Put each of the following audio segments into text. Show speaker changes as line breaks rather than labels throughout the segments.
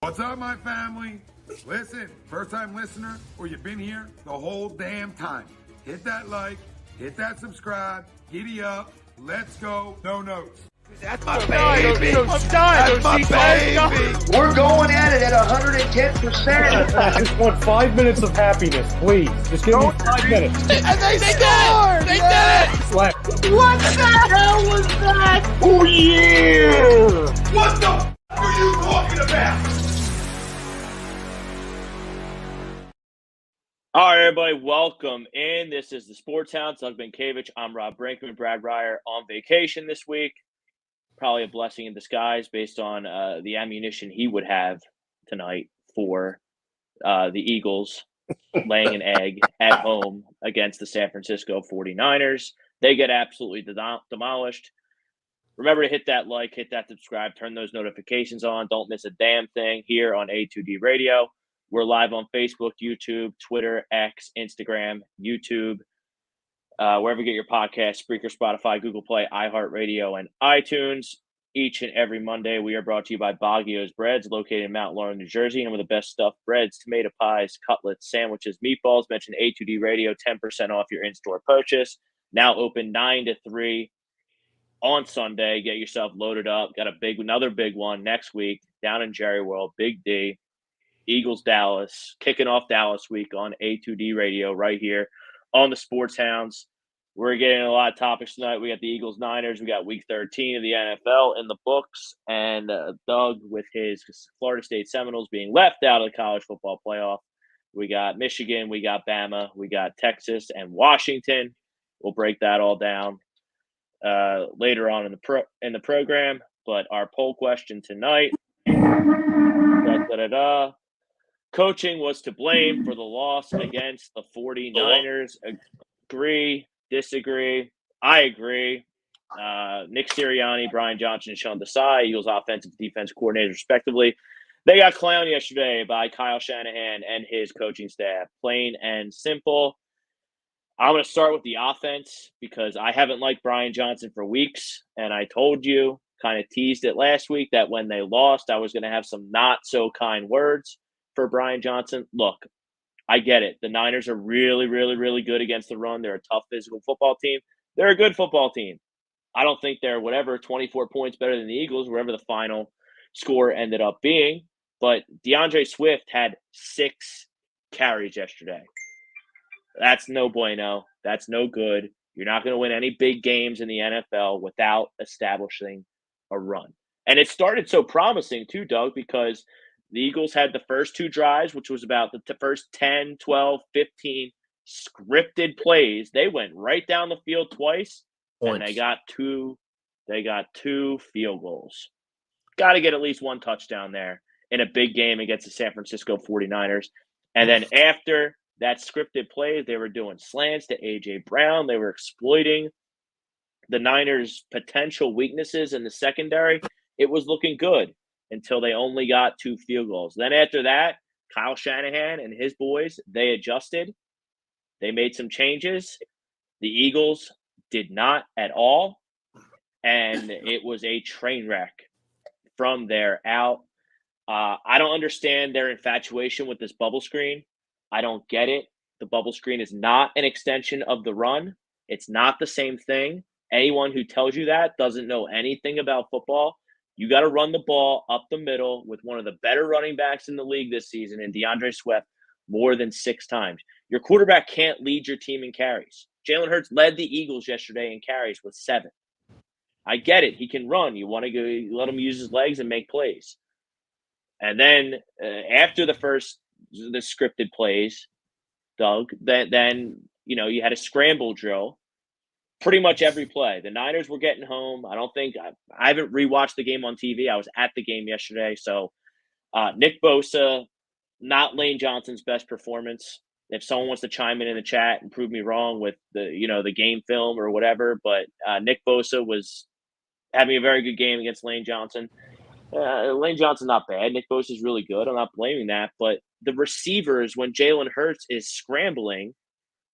What's up, my family? Listen, first-time listener, or you've been here the whole damn time. Hit that like, hit that subscribe, giddy up, let's go, no notes.
That's my baby. That's my baby.
We're going at it at 110%.
I just want 5 minutes of happiness, please. Just give me 5 minutes.
And they scored! They did it!
Slap.
What the hell was that?
Oh, yeah!
What the f*** are you talking about?
All right, everybody, welcome in. This is the Sports Hounds. Doug Benkiewicz. I'm Rob Brinkman. Brad Ryer on vacation this week. Probably a blessing in disguise based on the ammunition he would have tonight for the Eagles laying an egg at home against the San Francisco 49ers. They get absolutely demolished. Remember to hit that like, hit that subscribe, turn those notifications on. Don't miss a damn thing here on A2D Radio. We're live on Facebook, YouTube, Twitter, X, Instagram, YouTube, wherever you get your podcasts, Spreaker, Spotify, Google Play, iHeartRadio, and iTunes. Each and every Monday, we are brought to you by Baguio's Breads, located in Mount Laurel, New Jersey, and with the best stuffed breads, tomato pies, cutlets, sandwiches, meatballs. Mention A2D Radio, 10% off your in-store purchase. Now open 9 to 3 on Sunday. Get yourself loaded up. Got another big one next week down in Jerry World, Big D. Eagles Dallas, kicking off Dallas week on A2D Radio right here on the Sports Hounds. We're getting a lot of topics tonight. We got the Eagles Niners. We got week 13 of the NFL in the books. And Doug with his Florida State Seminoles being left out of the college football playoff. We got Michigan. We got Bama. We got Texas and Washington. We'll break that all down later on in the program. But our poll question tonight. Coaching was to blame for the loss against the 49ers. Agree, disagree. I agree. Nick Sirianni, Brian Johnson, and Sean Desai, Eagles offensive and defense coordinators, respectively. They got clowned yesterday by Kyle Shanahan and his coaching staff. Plain and simple. I'm going to start with the offense because I haven't liked Brian Johnson for weeks, and I told you, kind of teased it last week, that when they lost, I was going to have some not-so-kind words for Brian Johnson. Look, I get it. The Niners are really, really, really good against the run. They're a tough physical football team. They're a good football team. I don't think they're 24 points better than the Eagles, wherever the final score ended up being. But DeAndre Swift had 6 carries yesterday. That's no bueno. That's no good. You're not going to win any big games in the NFL without establishing a run. And it started so promising too, Doug, because the Eagles had the first 2 drives, which was about the first 10, 12, 15 scripted plays. They went right down the field twice, and they got 2 field goals. Got to get at least 1 touchdown there in a big game against the San Francisco 49ers. And then after that scripted play, they were doing slants to A.J. Brown. They were exploiting the Niners' potential weaknesses in the secondary. It was looking good until they only got 2 field goals. Then after that, Kyle Shanahan and his boys, they adjusted. They made some changes. The Eagles did not at all. And it was a train wreck from there out. I don't understand their infatuation with this bubble screen. I don't get it. The bubble screen is not an extension of the run. It's not the same thing. Anyone who tells you that doesn't know anything about football. You got to run the ball up the middle with one of the better running backs in the league this season, and DeAndre Swift, more than 6 times. Your quarterback can't lead your team in carries. Jalen Hurts led the Eagles yesterday in carries with 7. I get it. He can run. You want to let him use his legs and make plays. And then after the scripted plays, Doug, then you had a scramble drill. Pretty much every play. The Niners were getting home. I haven't rewatched the game on TV. I was at the game yesterday. So Nick Bosa, not Lane Johnson's best performance. If someone wants to chime in the chat and prove me wrong with the game film or whatever, but Nick Bosa was having a very good game against Lane Johnson. Lane Johnson's not bad. Nick Bosa is really good. I'm not blaming that. But the receivers, when Jalen Hurts is scrambling,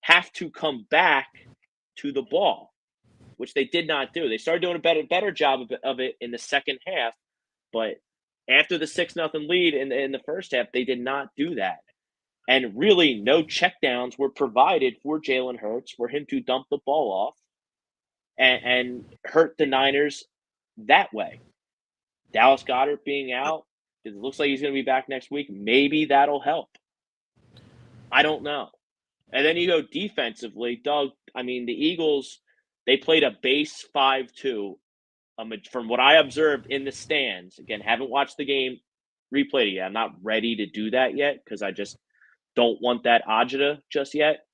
have to come back to the ball, which they did not do. They started doing a better job of it in the second half, but After the 6-0 lead in the first half, they did not do that. And really, no checkdowns were provided for Jalen Hurts for him to dump the ball off and hurt the Niners that way. Dallas Goedert being out, it looks like he's going to be back next week. Maybe that'll help. I don't know. And then you go defensively, Doug. I mean, the Eagles, they played a base 5-2. From what I observed in the stands, again, haven't watched the game, replayed it yet. I'm not ready to do that yet because I just don't want that agita just yet.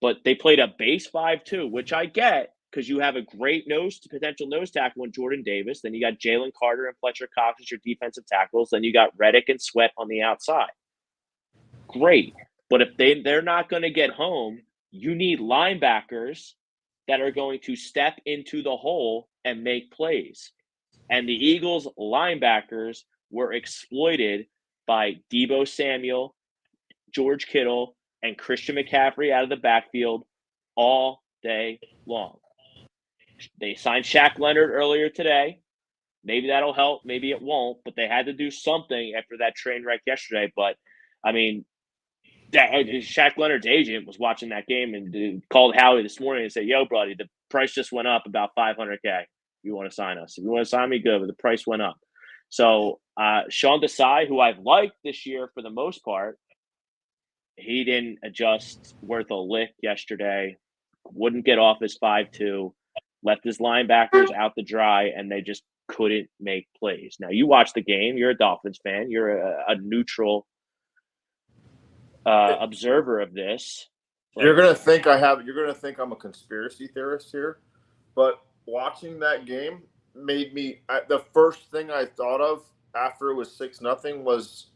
But they played a base 5-2, which I get because you have a great potential nose tackle in Jordan Davis. Then you got Jalen Carter and Fletcher Cox as your defensive tackles. Then you got Reddick and Sweat on the outside. Great. But if they're not going to get home, you need linebackers that are going to step into the hole and make plays. And the Eagles linebackers were exploited by Deebo Samuel, George Kittle, and Christian McCaffrey out of the backfield all day long. They signed Shaq Leonard earlier today. Maybe that'll help. Maybe it won't. But they had to do something after that train wreck yesterday. But, I mean, Shaq Leonard's agent was watching that game and called Howie this morning and said, yo, buddy, the price just went up about $500K. You want to sign us? If you want to sign me, good, but the price went up. So Sean Desai, who I've liked this year for the most part, he didn't adjust worth a lick yesterday, wouldn't get off his 5-2, left his linebackers out to dry, and they just couldn't make plays. Now, you watch the game. You're a Dolphins fan. You're a neutral observer of this.
You're gonna think I'm a conspiracy theorist here, but watching that game made me. The first thing I thought of after it was 6-0 was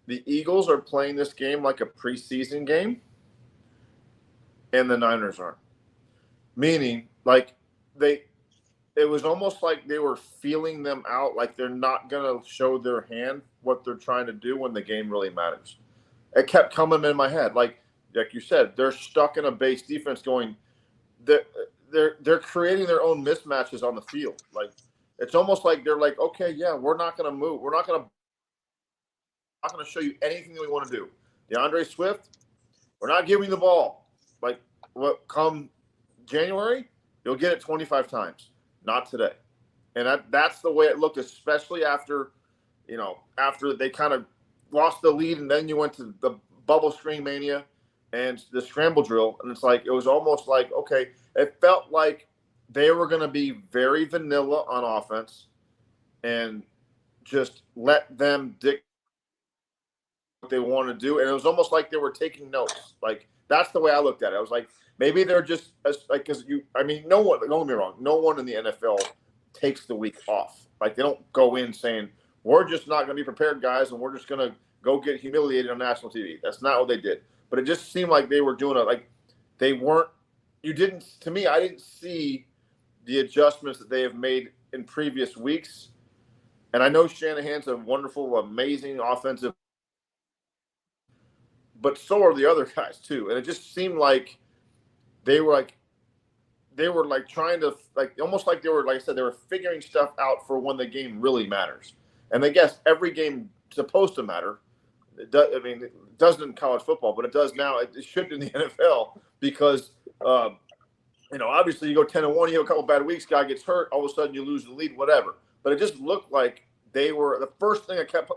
the Eagles are playing this game like a preseason game, and the Niners aren't. Meaning, like it was almost like they were feeling them out, like they're not gonna show their hand what they're trying to do when the game really matters. It kept coming in my head, like you said, they're stuck in a base defense going. They're creating their own mismatches on the field. Like it's almost like they're like, okay, yeah, we're not going to move. We're not going to show you anything that we want to do. DeAndre Swift, we're not giving the ball. Like what come January, you'll get it 25 times. Not today. And that's the way it looked, especially after they kind of lost the lead and then you went to the bubble screen mania and the scramble drill. And it's like, it was almost like, okay, it felt like they were going to be very vanilla on offense and just let them dictate what they want to do. And it was almost like they were taking notes. Like, that's the way I looked at it. I was like, maybe they're just like, don't get me wrong. No one in the NFL takes the week off. Like, they don't go in saying, we're just not going to be prepared, guys, and we're just going to go get humiliated on national TV. That's not what they did. But it just seemed like they were doing it. Like, they weren't. I didn't see the adjustments that they have made in previous weeks. And I know Shanahan's a wonderful, amazing offensive, but so are the other guys too. And it just seemed like they were trying to, like, almost like they were, like I said, they were figuring stuff out for when the game really matters. And I guess every game is supposed to matter. It doesn't in college football, but it does now. It should in the NFL because, obviously you go 10-1, you have a couple bad weeks, guy gets hurt, all of a sudden you lose the lead, whatever. But it just looked like they were the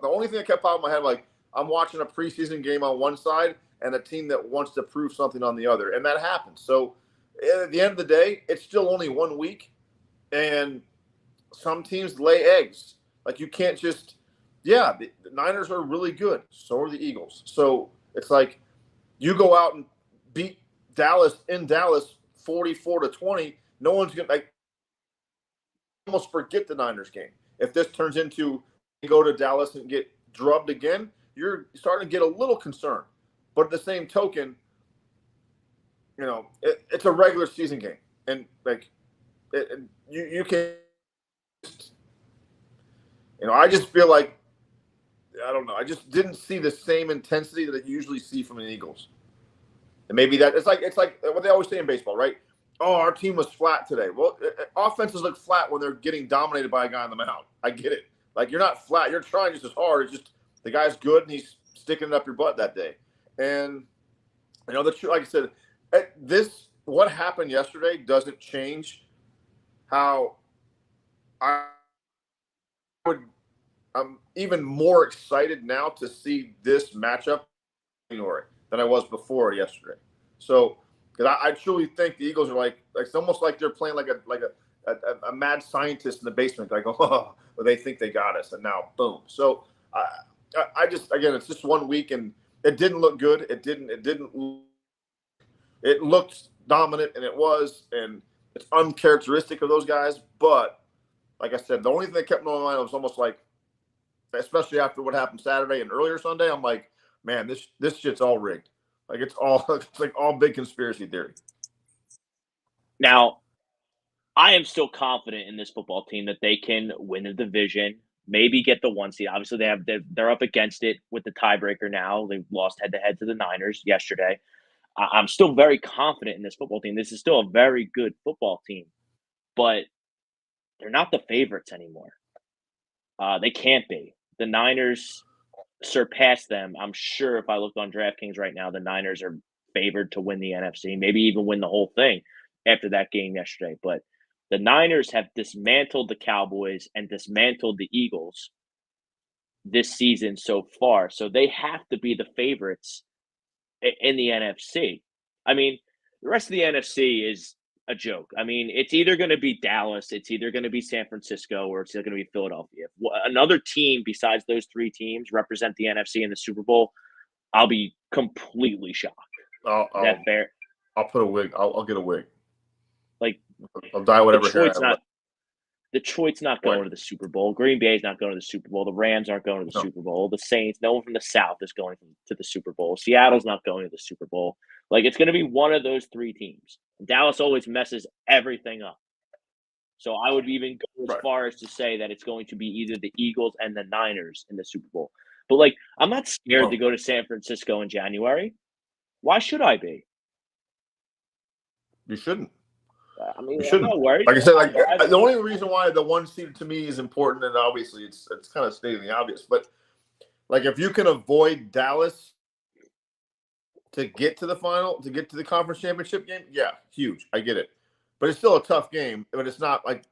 only thing that kept popping in my head, like, I'm watching a preseason game on one side and a team that wants to prove something on the other. And that happens. So at the end of the day, it's still only 1 week. And some teams lay eggs. Like, you can't just the Niners are really good. So are the Eagles. So it's like you go out and beat Dallas in Dallas 44-20. No one's going to almost forget the Niners game. If this turns into you go to Dallas and get drubbed again, you're starting to get a little concerned. But at the same token, it's a regular season game. And, you can I just feel like, I don't know. I just didn't see the same intensity that you usually see from the Eagles. And maybe that it's like what they always say in baseball, right? Oh, our team was flat today. Well, offenses look flat when they're getting dominated by a guy on the mound. I get it. Like, you're not flat. You're trying just as hard. It's just the guy's good, and he's sticking it up your butt that day. And, like I said, what happened yesterday doesn't change how I'm even more excited now to see this matchup than I was before yesterday. So, because I truly think the Eagles are like it's almost like they're playing like a mad scientist in the basement. Like, oh, well, they think they got us, and now boom. So, I just, again, it's just 1 week, and it didn't look good. It looked dominant, and and it's uncharacteristic of those guys. But like I said, the only thing that kept me in my mind was almost like, especially after what happened Saturday and earlier Sunday, I'm like, man, this shit's all rigged. Like, it's like all big conspiracy theory.
Now, I am still confident in this football team that they can win the division, maybe get the 1 seed. Obviously, they're up against it with the tiebreaker now. They lost head-to-head to the Niners yesterday. I'm still very confident in this football team. This is still a very good football team, but they're not the favorites anymore. They can't be. The Niners surpassed them. I'm sure if I looked on DraftKings right now, the Niners are favored to win the NFC, maybe even win the whole thing after that game yesterday. But the Niners have dismantled the Cowboys and dismantled the Eagles this season so far. So they have to be the favorites in the NFC. I mean, the rest of the NFC is a joke. I mean, it's either going to be Dallas, it's either going to be San Francisco, or it's going to be Philadelphia. If another team besides those three teams represent the NFC in the Super Bowl, I'll be completely shocked. Is that fair?
I'll put a wig. I'll get a wig.
Like,
I'll dye whatever hair I want.
Detroit's not going to the Super Bowl. Green Bay's not going to the Super Bowl. The Rams aren't going to the Super Bowl. The Saints, no one from the South is going to the Super Bowl. Seattle's not going to the Super Bowl. Like, it's going to be one of those three teams. Dallas always messes everything up. So I would even go as far as to say that it's going to be either the Eagles and the Niners in the Super Bowl. But, like, I'm not scared to go to San Francisco in January. Why should I be?
You shouldn't.
I mean,
I'm
not worried.
Like I said, the only reason why the 1 seed to me is important, and obviously it's kind of stating the obvious, but like, if you can avoid Dallas to get to the final, to get to the conference championship game, yeah, huge. I get it, but it's still a tough game. But it's not like,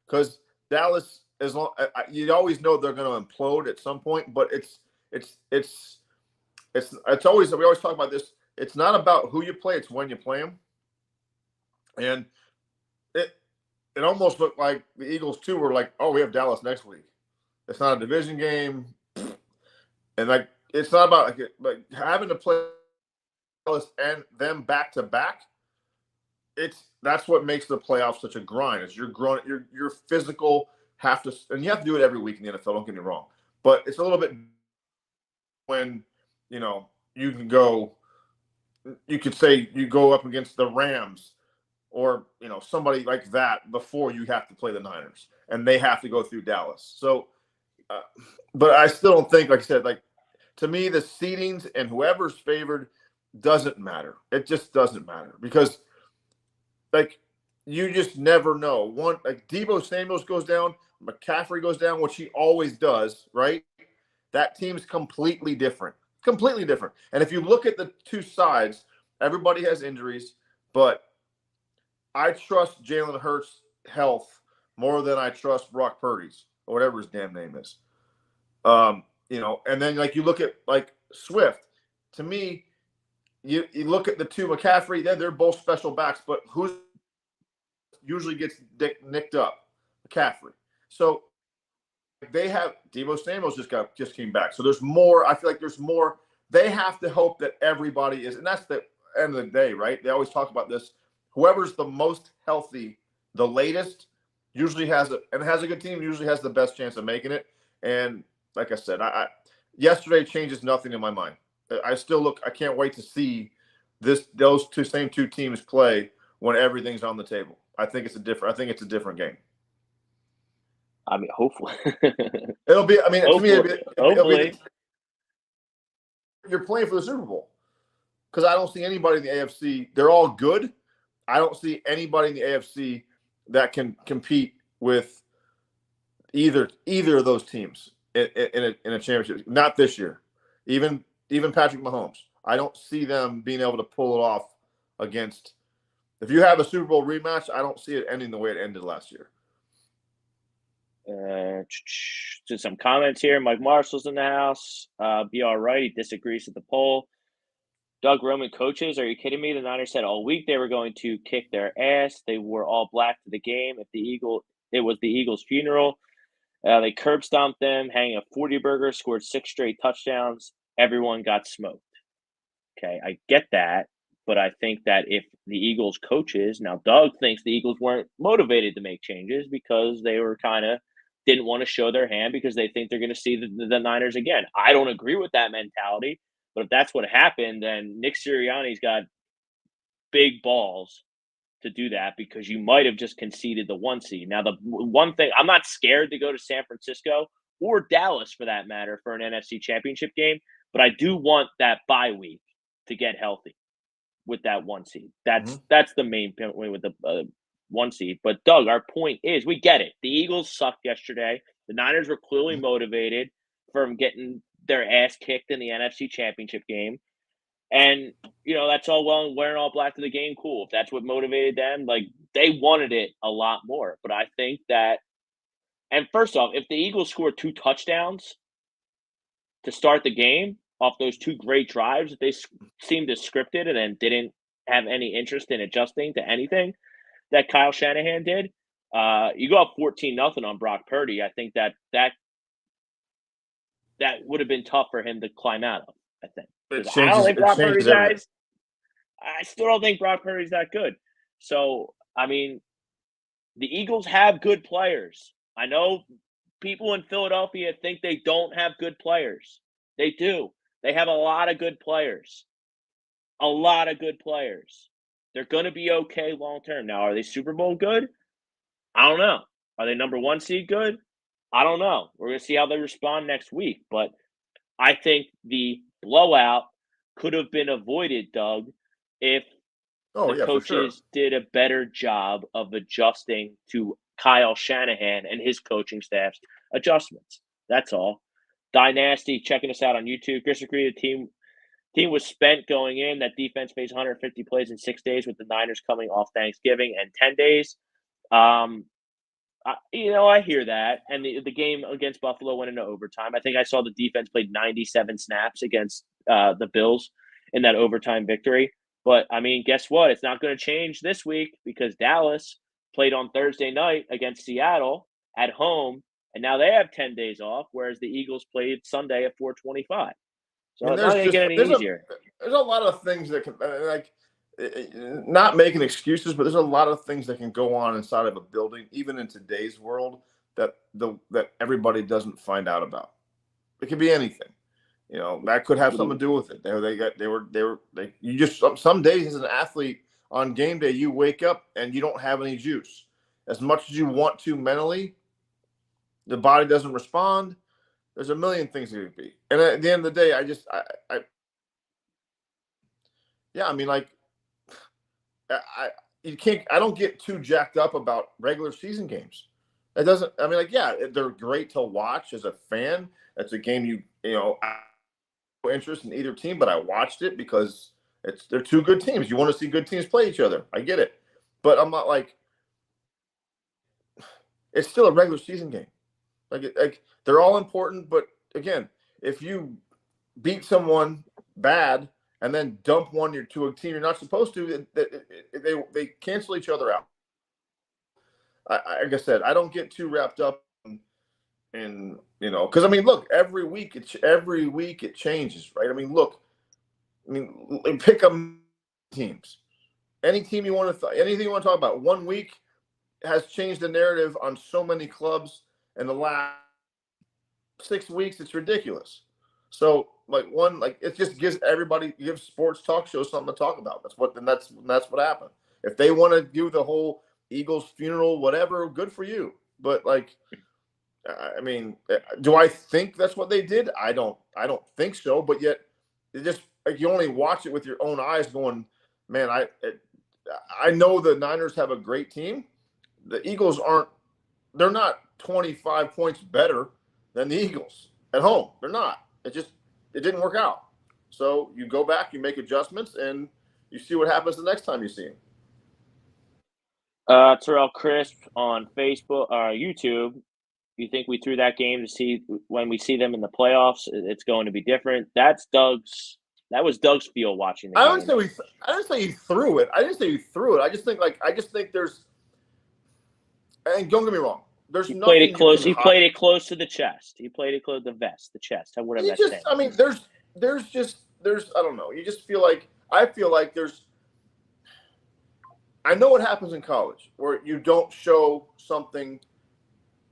because Dallas, as long you always know they're going to implode at some point, but it's always, we always talk about this. It's not about who you play; it's when you play them, and it almost looked like the Eagles too were like, oh, we have Dallas next week. It's not a division game, and like, it's not about like having to play Dallas and them back to back. That's what makes the playoffs such a grind. Is you're physical, and you have to do it every week in the NFL. Don't get me wrong, but it's a little bit when you could say you go up against the Rams, or somebody like that before you have to play the Niners, and they have to go through Dallas. So, but I still don't think, like I said, like, to me, the seedings and whoever's favored doesn't matter. It just doesn't matter, because, like, you just never know. Like, Deebo Samuels goes down, McCaffrey goes down, which he always does, right? That team's completely different. Completely different. And if you look at the two sides, everybody has injuries, but I trust Jalen Hurts' health more than I trust Brock Purdy's, or whatever his damn name is. And then, like, you look at, like, Swift. To me, you look at the two, McCaffrey, they're both special backs, but who usually gets nicked up? McCaffrey. So they have Deebo Samuels just came back. So there's more. I feel like there's more. They have to hope that everybody is, and that's the end of the day, right? They always talk about this. Whoever's the most healthy, the latest, usually has a good team, usually has the best chance of making it. And like I said, yesterday changes nothing in my mind. I can't wait to see those same two teams play when everything's on the table. I think it's a different game.
I mean, hopefully.
It'll be, I mean,
hopefully.
to me, it'll be you're playing for the Super Bowl. Because I don't see anybody in the AFC. They're all good. I don't see anybody in the AFC that can compete with either of those teams in a championship. Not this year. Even Patrick Mahomes. I don't see them being able to pull it off against. If you have a Super Bowl rematch, I don't see it ending the way it ended last year.
Just some comments here. Mike Marshall's in the house. Be all right. He disagrees with the poll. Doug Roman coaches. Are you kidding me? The Niners said all week they were going to kick their ass. They wore all black to the game. It was the Eagles' funeral. They curb stomped them, hanging a 40 burger, scored 6 straight touchdowns. Everyone got smoked. Okay, I get that, but I think that if the Eagles coaches, now Doug thinks the Eagles weren't motivated to make changes because they were kind of didn't want to show their hand because they think they're going to see the Niners again. I don't agree with that mentality, but if that's what happened, then Nick Sirianni's got big balls to do that because you might have just conceded the 1 seed. Now, the one thing, I'm not scared to go to San Francisco or Dallas for that matter for an NFC Championship game, but I do want that bye week to get healthy with that 1 seed. That's the main point with the 1 seed. But Doug, our point is we get it. The Eagles sucked yesterday. The Niners were clearly motivated from getting their ass kicked in the NFC Championship game. And, that's all well and wearing all black to the game. Cool. If that's what motivated them, like they wanted it a lot more. But I think that, and first off, if the Eagles scored 2 touchdowns to start the game off those 2 great drives, they seemed to scripted and then didn't have any interest in adjusting to anything that Kyle Shanahan did. You go up 14-0 on Brock Purdy. I think that would have been tough for him to climb out of, I think. I don't think Brock Purdy's guys. I still don't think Brock Purdy's that good. So, I mean, the Eagles have good players. I know people in Philadelphia think they don't have good players. They do. They have a lot of good players. A lot of good players. They're going to be okay long term. Now, are they Super Bowl good? I don't know. Are they number 1 seed good? I don't know. We're going to see how they respond next week. But I think the blowout could have been avoided, Doug, if the coaches did a better job of adjusting to Kyle Shanahan and his coaching staff's adjustments. That's all. Dynasty checking us out on YouTube. Disagree. The team was spent going in. That defense faced 150 plays in 6 days with the Niners coming off Thanksgiving and 10 days. I hear that. And the game against Buffalo went into overtime. I think I saw the defense played 97 snaps against the Bills in that overtime victory. But, I mean, guess what? It's not going to change this week because Dallas played on Thursday night against Seattle at home, and now they have 10 days off, whereas the Eagles played Sunday at 4:25. So it's not going to get any easier.
There's a lot of things that can not making excuses, but there's a lot of things that can go on inside of a building, even in today's world, that everybody doesn't find out about. It could be anything. That could have something to do with it. You just some days as an athlete on game day, you wake up and you don't have any juice. As much as you want to mentally, the body doesn't respond. There's a million things it could be. And at the end of the day, I don't get too jacked up about regular season games. It doesn't. They're great to watch as a fan. That's a game I have no interest in either team, but I watched it because they're 2 good teams. You want to see good teams play each other. I get it, but I'm not like it's still a regular season game. Like they're all important, but again, if you beat someone bad and then dump one to a team you're not supposed to, they cancel each other out. Like I said, I don't get too wrapped up in because look, every week it changes, right? Pick up teams. Any team you want to anything you want to talk about. 1 week has changed the narrative on so many clubs in the last 6 weeks. It's ridiculous. So it just gives sports talk shows something to talk about. That's what happened. If they want to do the whole Eagles funeral, whatever, good for you. But do I think that's what they did? I don't think so. But yet, it just you only watch it with your own eyes, going, man, I know the Niners have a great team. The Eagles aren't. They're not 25 points better than the Eagles at home. They're not. It didn't work out. So you go back, you make adjustments, and you see what happens the next time you see him.
Terrell Crisp on Facebook or YouTube. You think we threw that game to see when we see them in the playoffs? It's going to be different. That was Doug's feel watching the game.
I didn't say he threw it. I didn't say he threw it. I just think there's. And don't get me wrong. He
played it close. He played it close to the chest. He played it close to the vest, the chest. Whatever that's saying.
I mean, there's I don't know. You just feel like there's. I know what happens in college where you don't show something,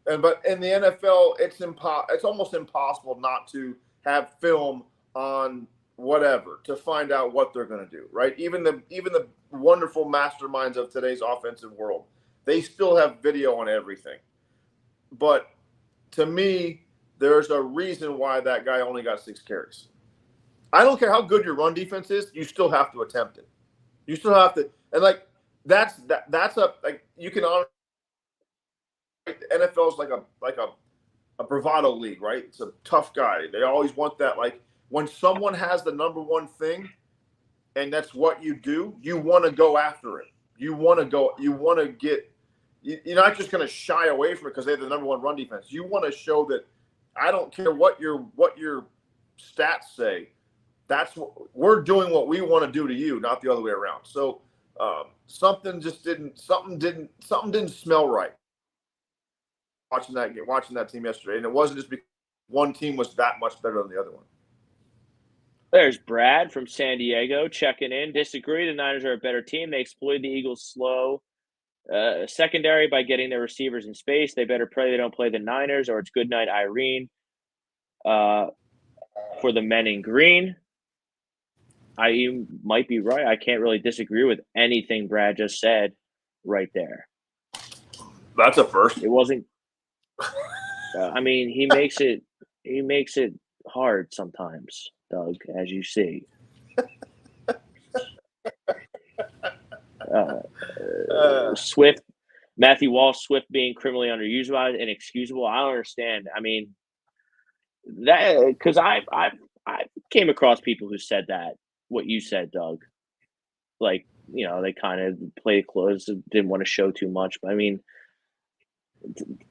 but in the NFL, it's almost impossible not to have film on whatever to find out what they're going to do, right? Even the wonderful masterminds of today's offensive world, they still have video on everything. But to me, there's a reason why that guy only got 6 carries. I don't care how good your run defense is, you still have to attempt it. You still have to, and like that's you can honor. The NFL is like a bravado league, right? It's a tough guy. They always want that. Like when someone has the number one thing, and that's what you do, you want to go after it. You want to get. You're not just going to shy away from it because they have the number one run defense. You want to show that I don't care what your stats say. We're doing what we want to do to you, not the other way around. So something didn't smell right. Watching that team yesterday, and it wasn't just because one team was that much better than the other one.
There's Brad from San Diego checking in. Disagree. The Niners are a better team. They exploited the Eagles' slow secondary by getting their receivers in space. They better pray they don't play the Niners, or it's good night, Irene. For the men in green, you might be right. I can't really disagree with anything Brad just said right there.
That's a first.
It wasn't. I mean, he makes it hard sometimes, Doug, as you see. Swift, Matthew Walsh, Swift being criminally underused by inexcusable. I don't understand. I mean, that because I came across people who said that what you said, Doug. Like, you know, they kind of played close, didn't want to show too much. But I mean,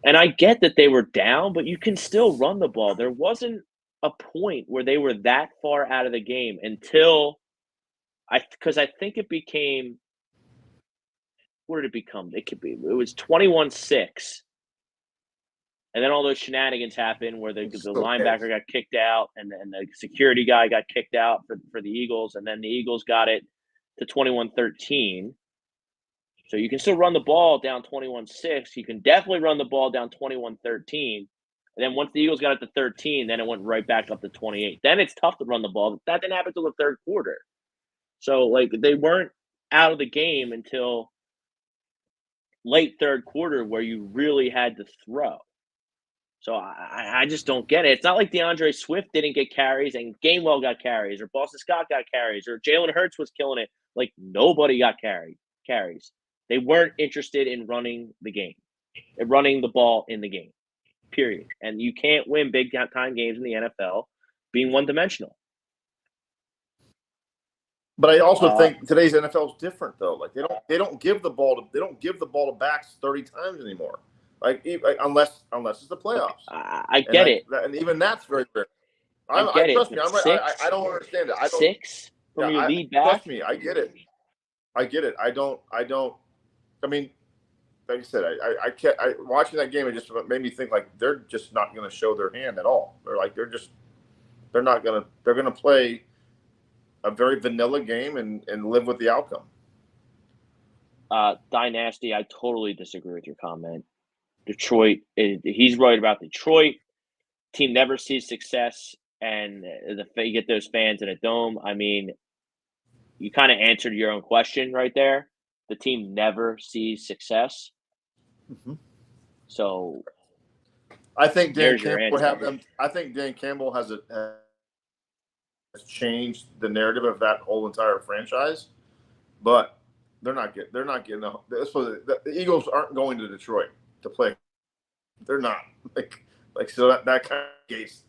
and I get that they were down, but you can still run the ball. There wasn't a point where they were that far out of the game until because I think it became. What did it become? It was 21-6. And then all those shenanigans happened where the linebacker got kicked out and the security guy got kicked out for the Eagles. And then the Eagles got it to 21-13. So you can still run the ball down 21-6. You can definitely run the ball down 21-13. And then once the Eagles got it to 13, then it went right back up to 28. Then it's tough to run the ball. That didn't happen until the third quarter. So, like, they weren't out of the game until late third quarter where you really had to throw. So I just don't get it. It's not like DeAndre Swift didn't get carries and Gainwell got carries or Boston Scott got carries or Jalen Hurts was killing it. Like, nobody got carries. They weren't interested in running the game, running the ball in the game, period. And you can't win big-time games in the NFL being one-dimensional.
But I also think today's NFL is different, though. Like they don't give the ball to backs 30 times anymore. Like unless it's the playoffs.
I get it,
and even that's very rare. Trust me, I don't understand it.
6 from your lead back.
Trust me, I get it. I don't. I mean, like I said, I can't. Watching that game, it just made me think like they're just not going to show their hand at all. They're going to play a very vanilla game and live with the outcome.
Dynasty, I totally disagree with your comment. Detroit, he's right about Detroit. Team never sees success, and you get those fans in a dome. I mean, you kind of answered your own question right there. The team never sees success.
Mm-hmm.
So,
I think Dan Campbell would have them. I think Dan Campbell has changed the narrative of that whole entire franchise, but they're not getting. The Eagles aren't going to Detroit to play. They're not. Like so that kind of case,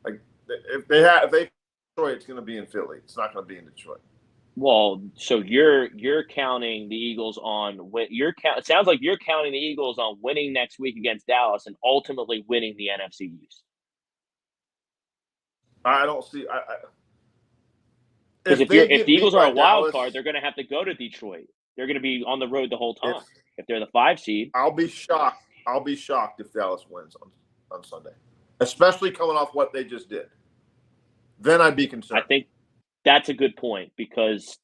like if they Detroit, it's going to be in Philly. It's not going to be in Detroit.
Well, so you're counting the Eagles on it sounds like you're counting the Eagles on winning next week against Dallas and ultimately winning the NFC East.
I don't see.
Because if the Eagles are a wild
Dallas,
card, they're going to have to go to Detroit. They're going to be on the road the whole time. If they're the 5 seed,
I'll be shocked. I'll be shocked if Dallas wins on Sunday, especially coming off what they just did. Then I'd be concerned.
I think that's a good point because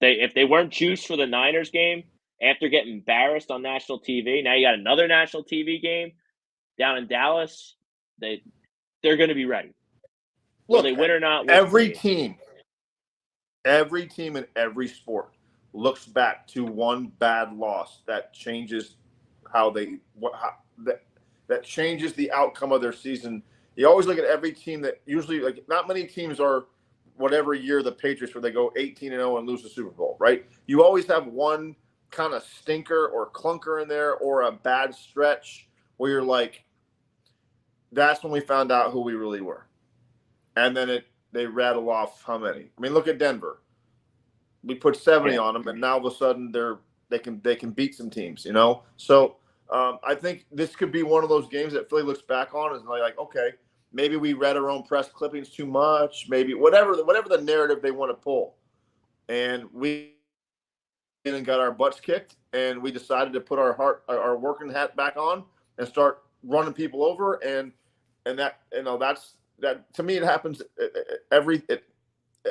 if they weren't juiced for the Niners game after getting embarrassed on national TV, now you got another national TV game down in Dallas. They're going to be ready. Will they win or not?
Every team in every sport looks back to one bad loss that changes that changes the outcome of their season. You always look at every team that usually, like, not many teams are whatever year the Patriots where they go 18-0 and lose the Super Bowl, right? You always have one kind of stinker or clunker in there or a bad stretch where you're like, that's when we found out who we really were. And then they rattle off how many? I mean, look at Denver. We put 70 on them, and now all of a sudden they can beat some teams, you know? So I think this could be one of those games that Philly looks back on and is like, okay, maybe we read our own press clippings too much, maybe whatever the narrative they want to pull. And we got our butts kicked, and we decided to put our working hat back on and start running people over, and that, you know, that to me it happens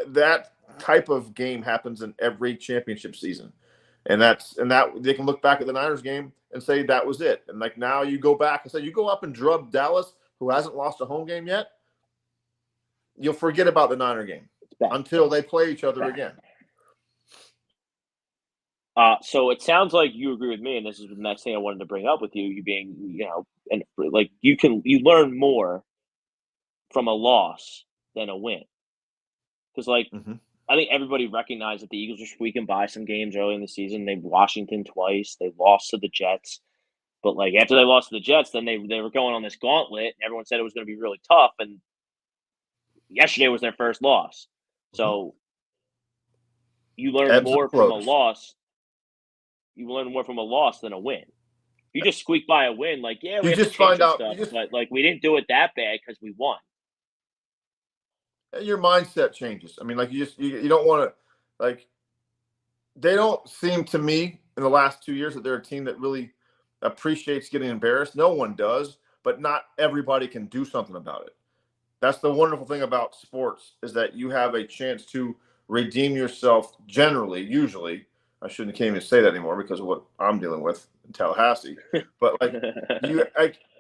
that type of game happens in every championship season. And that they can look back at the Niners game and say that was it. And like now you go back and say you go up and drub Dallas, who hasn't lost a home game yet, you'll forget about the Niner game until they play each other again.
So it sounds like you agree with me, and this is the next thing I wanted to bring up with you. You being, you know, and like you learn more from a loss than a win, because like I think everybody recognized that the Eagles were squeaking by some games early in the season. They Washington twice, they lost to the Jets, but like after they lost to the Jets, then they were going on this gauntlet. And everyone said it was going to be really tough, and yesterday was their first loss. So you learn more from a loss. You learn more from a loss than a win. You just squeak by a win, like, yeah, we just find out stuff, but like we didn't do it that bad because we won.
Your mindset changes. I mean, like you don't want to, like, they don't seem to me in the last 2 years that they're a team that really appreciates getting embarrassed. No one does, but not everybody can do something about it. That's the wonderful thing about sports, is that you have a chance to redeem yourself usually. I can't even say that anymore because of what I'm dealing with in Tallahassee. But like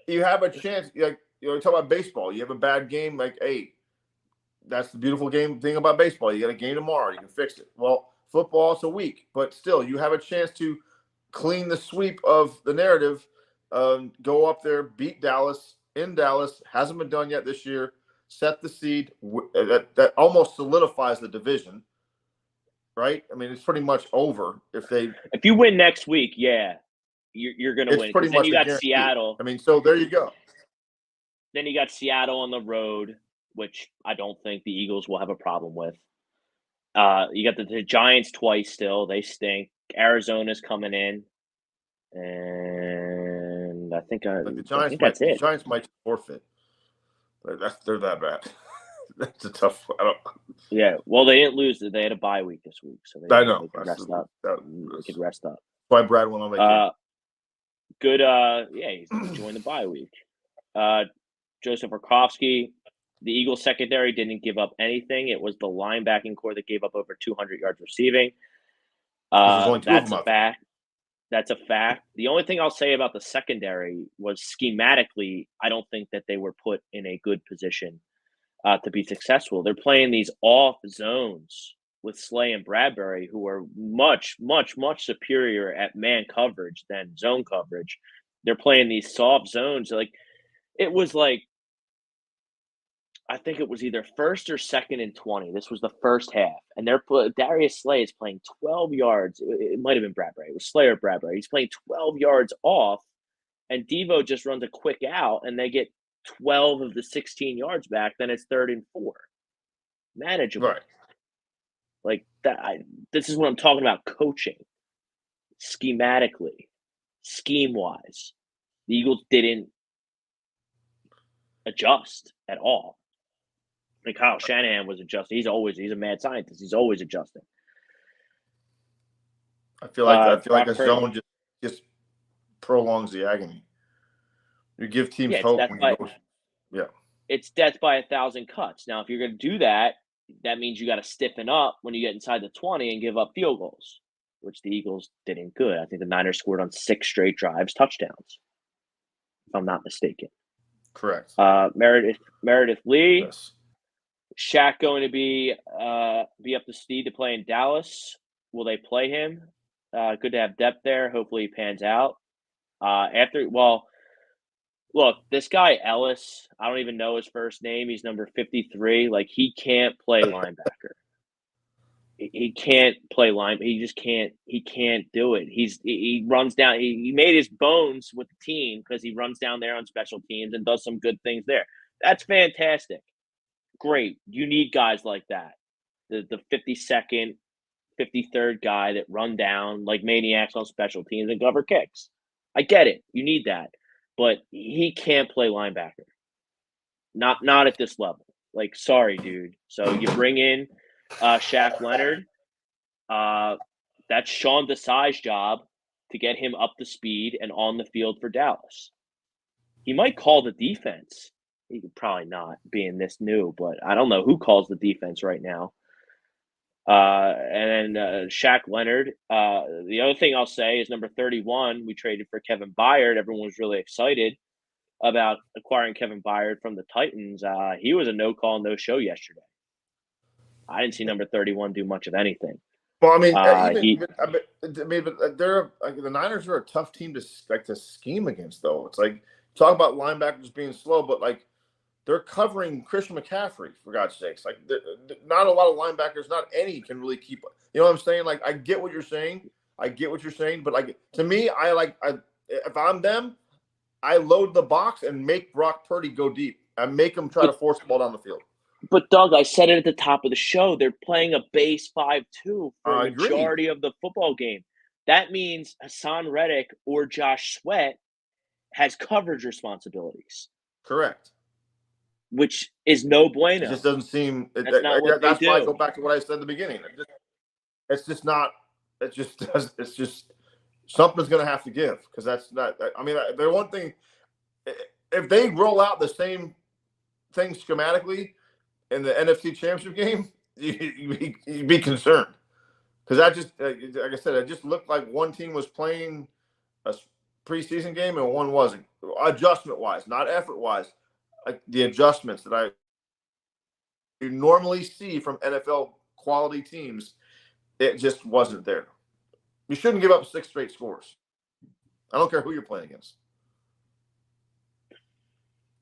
you have a chance. Like, you know, you talk about baseball. You have a bad game, like, hey, that's the beautiful thing about baseball. You got a game tomorrow. You can fix it. Well, football, it's a week, but still, you have a chance to clean the sweep of the narrative. Go up there, beat Dallas in Dallas. Hasn't been done yet this year. Set the seed. That almost solidifies the division. Right? I mean, it's pretty much over if
you win next week, yeah, you're going to win.
Pretty much
then you got guarantee. Seattle.
I mean, so there you go.
Then you got Seattle on the road, which I don't think the Eagles will have a problem with. You got the Giants twice still. They stink. Arizona's coming in. And I think that's it.
The Giants might forfeit. They're that bad. That's a tough one.
Yeah, well, they didn't lose. They had a bye week this week, so they could rest up. They could rest up.
Why Brad went on vacation.
Good. He's enjoying the bye week. Joseph Rakowski, the Eagles secondary didn't give up anything. It was the linebacking core that gave up over 200 yards receiving. That's a fact. That's a fact. The only thing I'll say about the secondary was schematically, I don't think that they were put in a good position to be successful. They're playing these off zones with Slay and Bradbury, who are much, much, much superior at man coverage than zone coverage. They're playing these soft zones. Like, it was like, I think it was either first or second and 20. This was the first half. And Darius Slay is playing 12 yards. It might have been Bradbury. It was Slay or Bradbury. He's playing 12 yards off and Devo just runs a quick out and they get 12 of the 16 yards back, then it's 3rd and 4. Manageable.
Right.
Like that. This is what I'm talking about coaching. Schematically, scheme-wise, the Eagles didn't adjust at all. Like Kyle Shanahan was adjusting. He's a mad scientist. He's always adjusting.
I feel like a zone just prolongs the agony. You give teams hope.
It's death by 1,000 cuts. Now, if you're going to do that, that means you got to stiffen up when you get inside the 20 and give up field goals, which the Eagles didn't good. I think the Niners scored on 6 straight drives, touchdowns, if I'm not mistaken.
Correct.
Meredith Lee.
Yes.
Shaq going to be up to speed to play in Dallas. Will they play him? Good to have depth there. Hopefully he pans out. Look, this guy Ellis, I don't even know his first name. He's number 53. Like, he can't play linebacker. He can't play line. He just can't. He can't do it. He runs down. He made his bones with the team because he runs down there on special teams and does some good things there. That's fantastic. Great. You need guys like that. The 52nd, 53rd guy that run down like maniacs on special teams and cover kicks. I get it. You need that. But he can't play linebacker. Not at this level. Like, sorry, dude. So you bring in Shaq Leonard. That's Sean Desai's job to get him up to speed and on the field for Dallas. He might call the defense. He could probably not, being this new, but I don't know who calls the defense right now. And then Shaq Leonard. The other thing I'll say is number 31, we traded for Kevin Byard. Everyone was really excited about acquiring Kevin Byard from the Titans. He was a no-call, no-show yesterday. I didn't see number 31 do much of anything.
Well, I mean, the Niners are a tough team to scheme against, though. It's like, talk about linebackers being slow, but like they're covering Christian McCaffrey, for God's sakes. Like, not a lot of linebackers, not any can really keep. You know what I'm saying? Like, I get what you're saying. But like, to me, if I'm them, I load the box and make Brock Purdy go deep and make him try to force the ball down the field.
But, Doug, I said it at the top of the show. They're playing a base 5-2 for a majority of the football game. That means Hassan Reddick or Josh Sweat has coverage responsibilities.
Correct.
Which is no bueno.
It just doesn't seem. That's why I go back to what I said at the beginning. It's just something's going to have to give, because that's not. I mean, the one thing, if they roll out the same thing schematically in the NFC Championship game, you'd be concerned, because that just, like I said, it just looked like one team was playing a preseason game and one wasn't. Adjustment wise, not effort wise. Like the adjustments that you normally see from NFL quality teams, it just wasn't there. You shouldn't give up 6 straight scores. I don't care who you're playing against.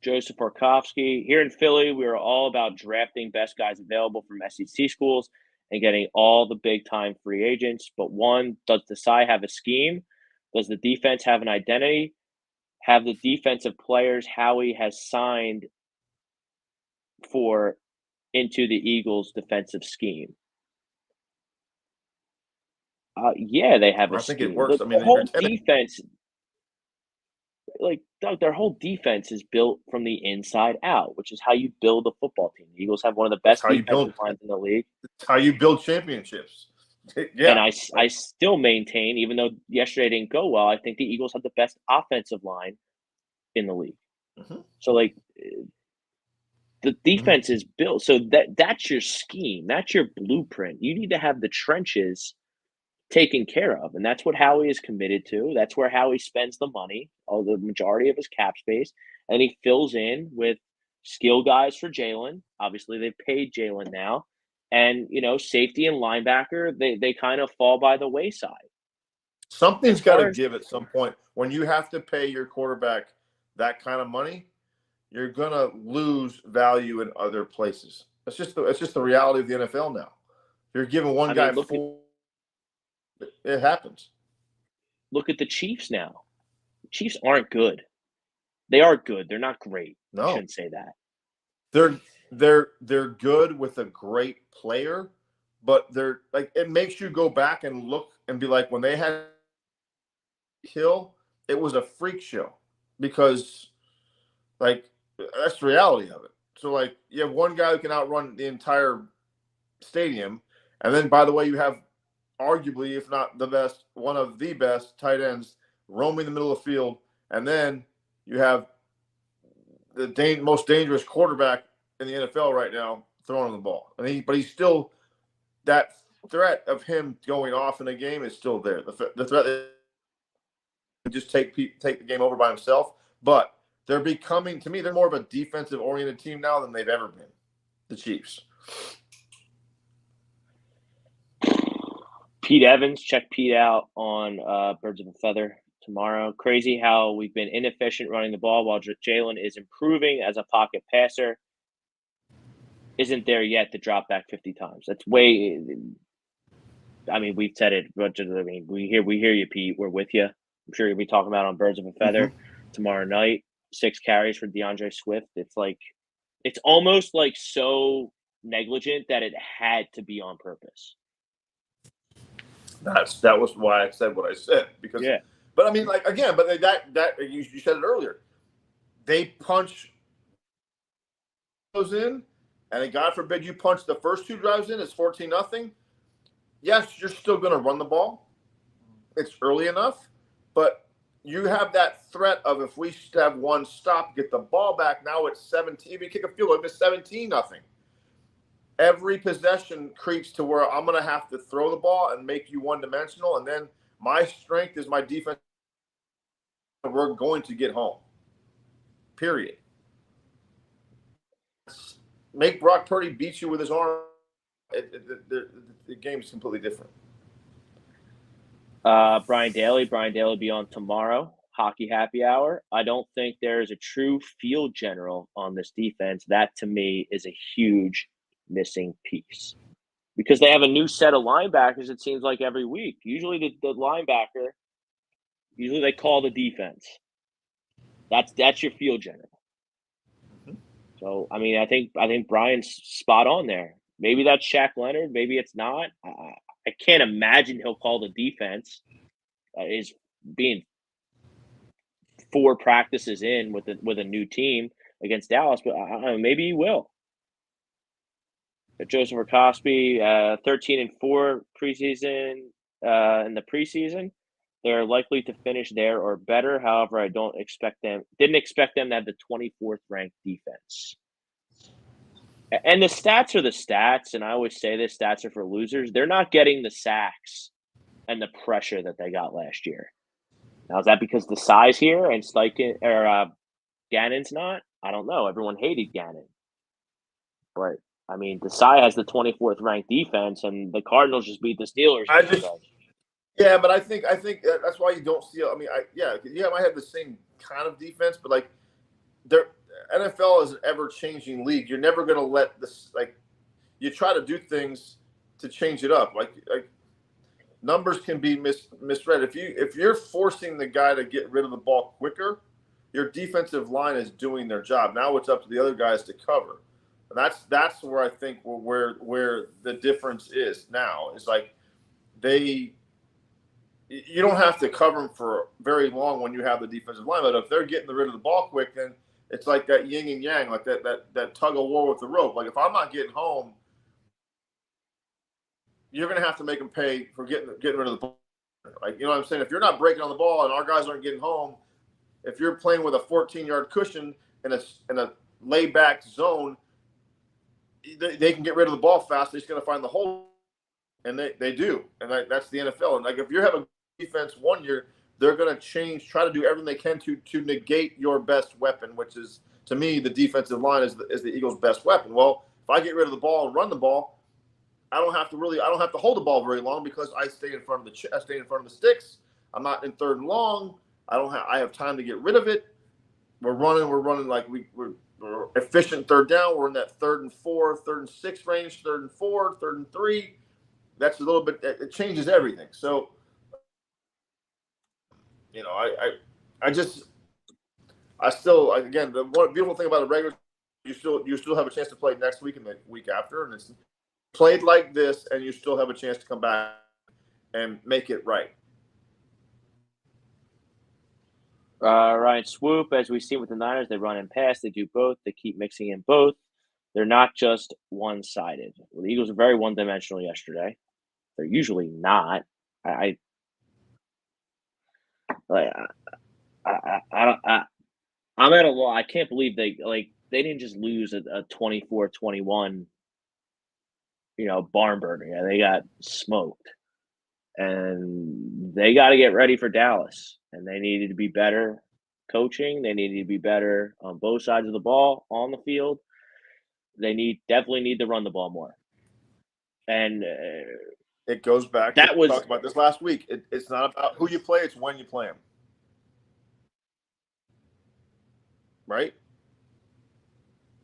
Joseph Orkovsky. Here in Philly, we are all about drafting best guys available from SEC schools and getting all the big-time free agents. But one, does Desai have a scheme? Does the defense have an identity? Have the defensive players Howie has signed for into the Eagles' defensive scheme? Yeah, they have a scheme. I think it works. The whole defense, like, Doug, their whole defense is built from the inside out, which is how you build a football team. The Eagles have one of the best defensive lines in the league.
It's how you build championships. Yeah.
And I still maintain, even though yesterday didn't go well, I think the Eagles have the best offensive line in the league.
Mm-hmm.
So, like, the defense is built. So that's your scheme. That's your blueprint. You need to have the trenches taken care of. And that's what Howie is committed to. That's where Howie spends the money, or the majority of his cap space. And he fills in with skill guys for Jalen. Obviously, they've paid Jalen now. And, safety and linebacker, they kind of fall by the wayside.
Something's got to give at some point. When you have to pay your quarterback that kind of money, you're going to lose value in other places. It's just the reality of the NFL now. You're giving one guy it happens.
Look at the Chiefs now. Chiefs aren't good. They are good. They're not great.
No.
I shouldn't say that.
They're good with a great player, but they're like it makes you go back and look and be like when they had Hill, it was a freak show because like that's the reality of it. So like you have one guy who can outrun the entire stadium, and then by the way, you have arguably, if not the best, one of the best tight ends roaming the middle of the field, and then you have the most dangerous quarterback in the NFL right now throwing the ball. But he's still that threat of him going off in a game is still there. The threat that just take the game over by himself, but they're becoming, to me, they're more of a defensive oriented team now than they've ever been. The Chiefs.
Pete Evans, check Pete out on Birds of a Feather tomorrow. Crazy how we've been inefficient running the ball while Jalen is improving as a pocket passer. Isn't there yet to drop back 50 times. That's way. I mean, we've said it. But I mean, we hear you, Pete. We're with you. I'm sure you'll be talking about on Birds of a Feather tomorrow night. 6 carries for DeAndre Swift. It's almost like so negligent that it had to be on purpose.
That was why I said what I said because.
Yeah.
But I mean, like again, but that you said it earlier. They punch those in, and God forbid you punch the first 2 drives in. It's 14-0. Yes, you're still going to run the ball. It's early enough, but you have that threat of if we have one stop, get the ball back. Now it's 17. If you kick a field goal, it's 17-0. Every possession creeps to where I'm going to have to throw the ball and make you one-dimensional, and then my strength is my defense. We're going to get home. Period. Make Brock Purdy beat you with his arm. The game is completely different.
Brian Daly will be on tomorrow. Hockey Happy Hour. I don't think there is a true field general on this defense. That, to me, is a huge missing piece. Because they have a new set of linebackers, it seems like, every week. Usually the linebacker, they call the defense. That's your field general. So, I mean, I think Brian's spot on there. Maybe that's Shaq Leonard. Maybe it's not. I can't imagine he'll call the defense. Is being 4 practices in with a new team against Dallas, but I don't know, maybe he will. Joseph Cosby, 13-4 preseason. In the preseason, they're likely to finish there or better. However, I didn't expect them to have the 24th ranked defense. And the stats are the stats, and I always say this: stats are for losers. They're not getting the sacks and the pressure that they got last year. Now, is that because the size here and Steichen or Gannon's not? I don't know. Everyone hated Gannon, but I mean, Desai has the 24th ranked defense, and the Cardinals just beat the Steelers.
Yeah, but I think that's why you don't see. I mean, you might have the same kind of defense, but like, NFL is an ever-changing league. You're never going to let this you try to do things to change it up. Like numbers can be misread. If you're forcing the guy to get rid of the ball quicker, your defensive line is doing their job. Now it's up to the other guys to cover. And that's where I think where the difference is now. Is like you don't have to cover them for very long when you have the defensive line. But if they're getting rid of the ball quick, then it's like that yin and yang, like that tug of war with the rope. Like if I'm not getting home, you're going to have to make them pay for getting rid of the ball. Like, you know what I'm saying? If you're not breaking on the ball and our guys aren't getting home, if you're playing with a 14-yard cushion in a laid-back zone, they can get rid of the ball fast. They're just going to find the hole, and they do. And that's the NFL. And like if you have a defense one year, they're going to try to do everything they can to negate your best weapon, which is, to me, the defensive line is the Eagles' best weapon. Well, if I get rid of the ball and run the ball, I don't have to hold the ball very long because I stay in front of the sticks. I'm not in 3rd and long. I have time to get rid of it. We're running like we're efficient 3rd down. We're in that 3rd and 4, 3rd and 6 range, 3rd and 4, 3rd and 3. That's a little bit. It changes everything. So, again, the one beautiful thing about a regular, you still have a chance to play next week and the week after, and it's played like this, and you still have a chance to come back and make it right.
Ryan Swoop, as we see with the Niners, they run and pass. They do both. They keep mixing in both. They're not just one-sided. Well, the Eagles are very one-dimensional yesterday. They're usually not. I'm at a loss. I can't believe they didn't just lose a 24-21, barn burner. Yeah, they got smoked. And they got to get ready for Dallas. And they needed to be better coaching. They needed to be better on both sides of the ball, on the field. They definitely need to run the ball more. And
it goes back to we talked about this last week. It's not about who you play, it's when you play them. Right?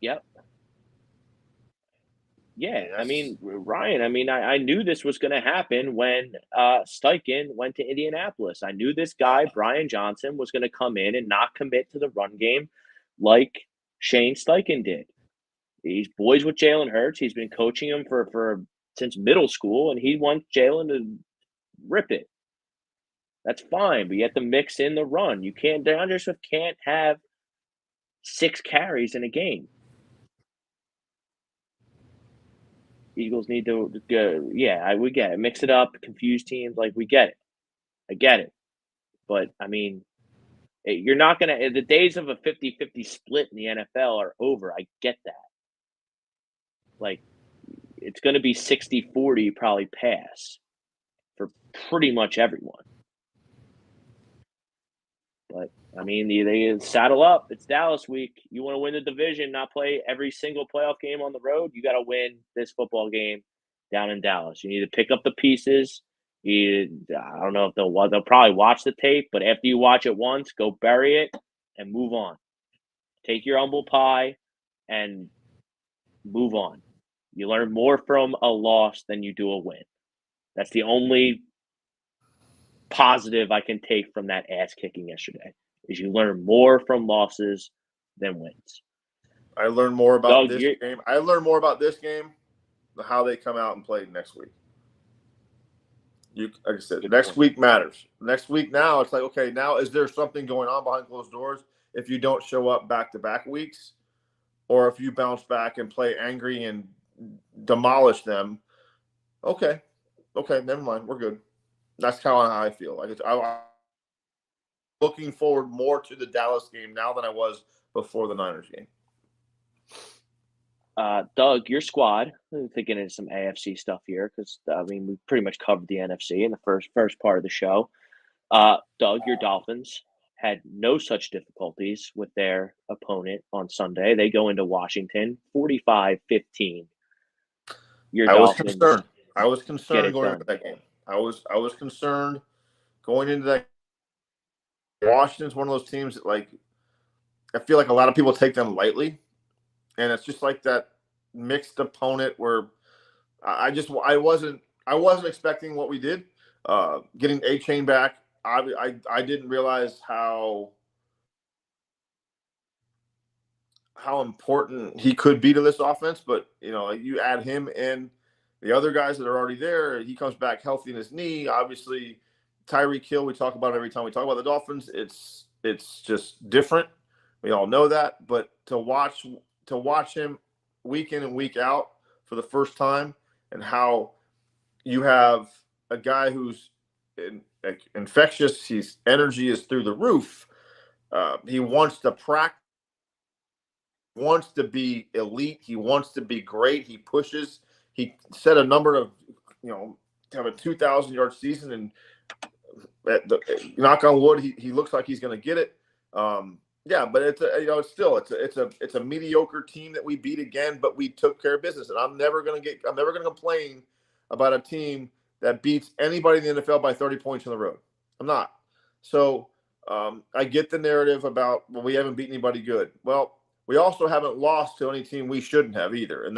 Yep. Yeah, I mean, Ryan, I knew this was going to happen when Steichen went to Indianapolis. I knew this guy, Brian Johnson, was going to come in and not commit to the run game like Shane Steichen did. He's boys with Jalen Hurts. He's been coaching him for since middle school, and he wants Jalen to rip it. That's fine, but you have to mix in the run. You can't. DeAndre Swift can't have 6 carries in a game. Eagles need to we get it. Mix it up, confuse teams. We get it. I get it. But, you're not going to – the days of a 50-50 split in the NFL are over. I get that. It's going to be 60-40 probably pass for pretty much everyone. But, they saddle up. It's Dallas week. You want to win the division, not play every single playoff game on the road. You got to win this football game down in Dallas. You need to pick up the pieces. I don't know if they'll probably watch the tape, but after you watch it once, go bury it and move on. Take your humble pie and move on. You learn more from a loss than you do a win. That's the only positive I can take from that ass kicking yesterday. Is you learn more from losses than wins.
I learned more about this game. I learned more about this game, how they come out and play next week. Like I said, next week matters. Next week now, it's like, okay, now is there something going on behind closed doors if you don't show up back-to-back weeks? Or if you bounce back and play angry and demolish them, okay, never mind, we're good. That's kind of how I feel. I'm looking forward more to the Dallas game now than I was before the Niners game.
Doug, your squad. I'm thinking of some AFC stuff here because we pretty much covered the NFC in the first part of the show. Doug, your Dolphins had no such difficulties with their opponent on Sunday. They go into Washington 45-15.
I was concerned. I was concerned going into that game. I was concerned going into that. Washington's one of those teams that, I feel like a lot of people take them lightly, and it's just like that mixed opponent where I wasn't expecting what we did. Getting A-Chain back, I didn't realize how important he could be to this offense, but you add him and the other guys that are already there, he comes back healthy in his knee. Obviously, Tyreek Hill, we talk about every time we talk about the Dolphins. It's just different. We all know that, but to watch him week in and week out for the first time, and how you have a guy who's infectious, his energy is through the roof. He wants to practice, wants to be elite. He wants to be great. He pushes. He set a number of, to have a 2,000-yard season, and knock on wood, he looks like he's going to get it. But it's a mediocre team that we beat again, but we took care of business, and I'm never going to complain about a team that beats anybody in the NFL by 30 points on the road. I'm not. So I get the narrative about, well, we haven't beat anybody good. Well, we also haven't lost to any team we shouldn't have either, and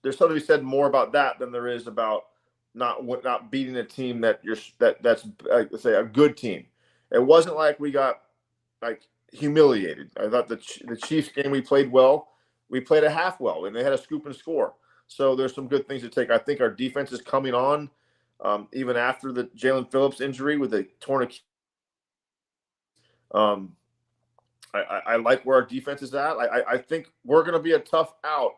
there's something to be said more about that than there is about not beating a team that's let's say a good team. It wasn't like we got like humiliated. I thought the Chiefs game we played well. We played a half well, and they had a scoop and score. So there's some good things to take. I think our defense is coming on, even after the Jalen Phillips injury with the torn Achilles. I like where our defense is at. I think we're going to be a tough out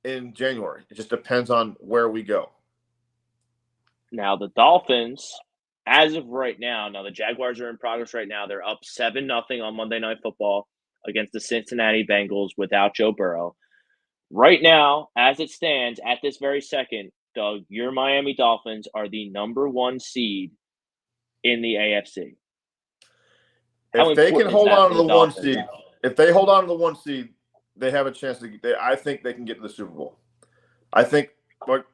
in January. It just depends on where we go.
Now the Dolphins, as of right now, the Jaguars are in progress right now. They're up 7-0 on Monday Night Football against the Cincinnati Bengals without Joe Burrow. Right now, as it stands, at this very second, Doug, your Miami Dolphins are the number 1 seed in the AFC.
If they can hold on to the 1 seed, they have a chance to. I think they can get to the Super Bowl. I think, but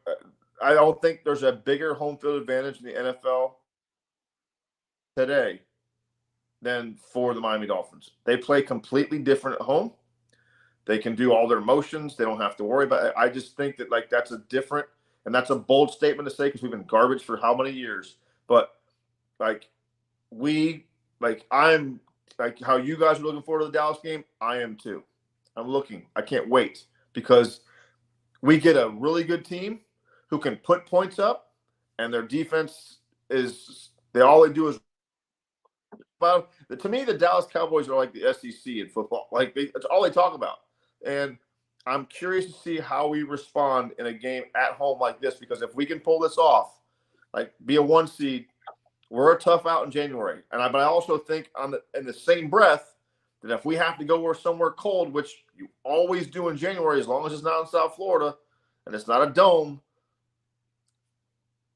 I don't think there's a bigger home field advantage in the NFL today than for the Miami Dolphins. They play completely different at home. They can do all their motions. They don't have to worry about it. I just think that that's a different, and that's a bold statement to say because we've been garbage for how many years. But I'm how you guys are looking forward to the Dallas game. I am too. I'm looking. I can't wait because we get a really good team who can put points up, and their defense all they do is. Well, to me, the Dallas Cowboys are like the SEC in football. That's all they talk about. And I'm curious to see how we respond in a game at home like this, because if we can pull this off, be a 1 seed, we're a tough out in January. But I also think in the same breath that if we have to go somewhere cold, which you always do in January, as long as it's not in South Florida and it's not a dome,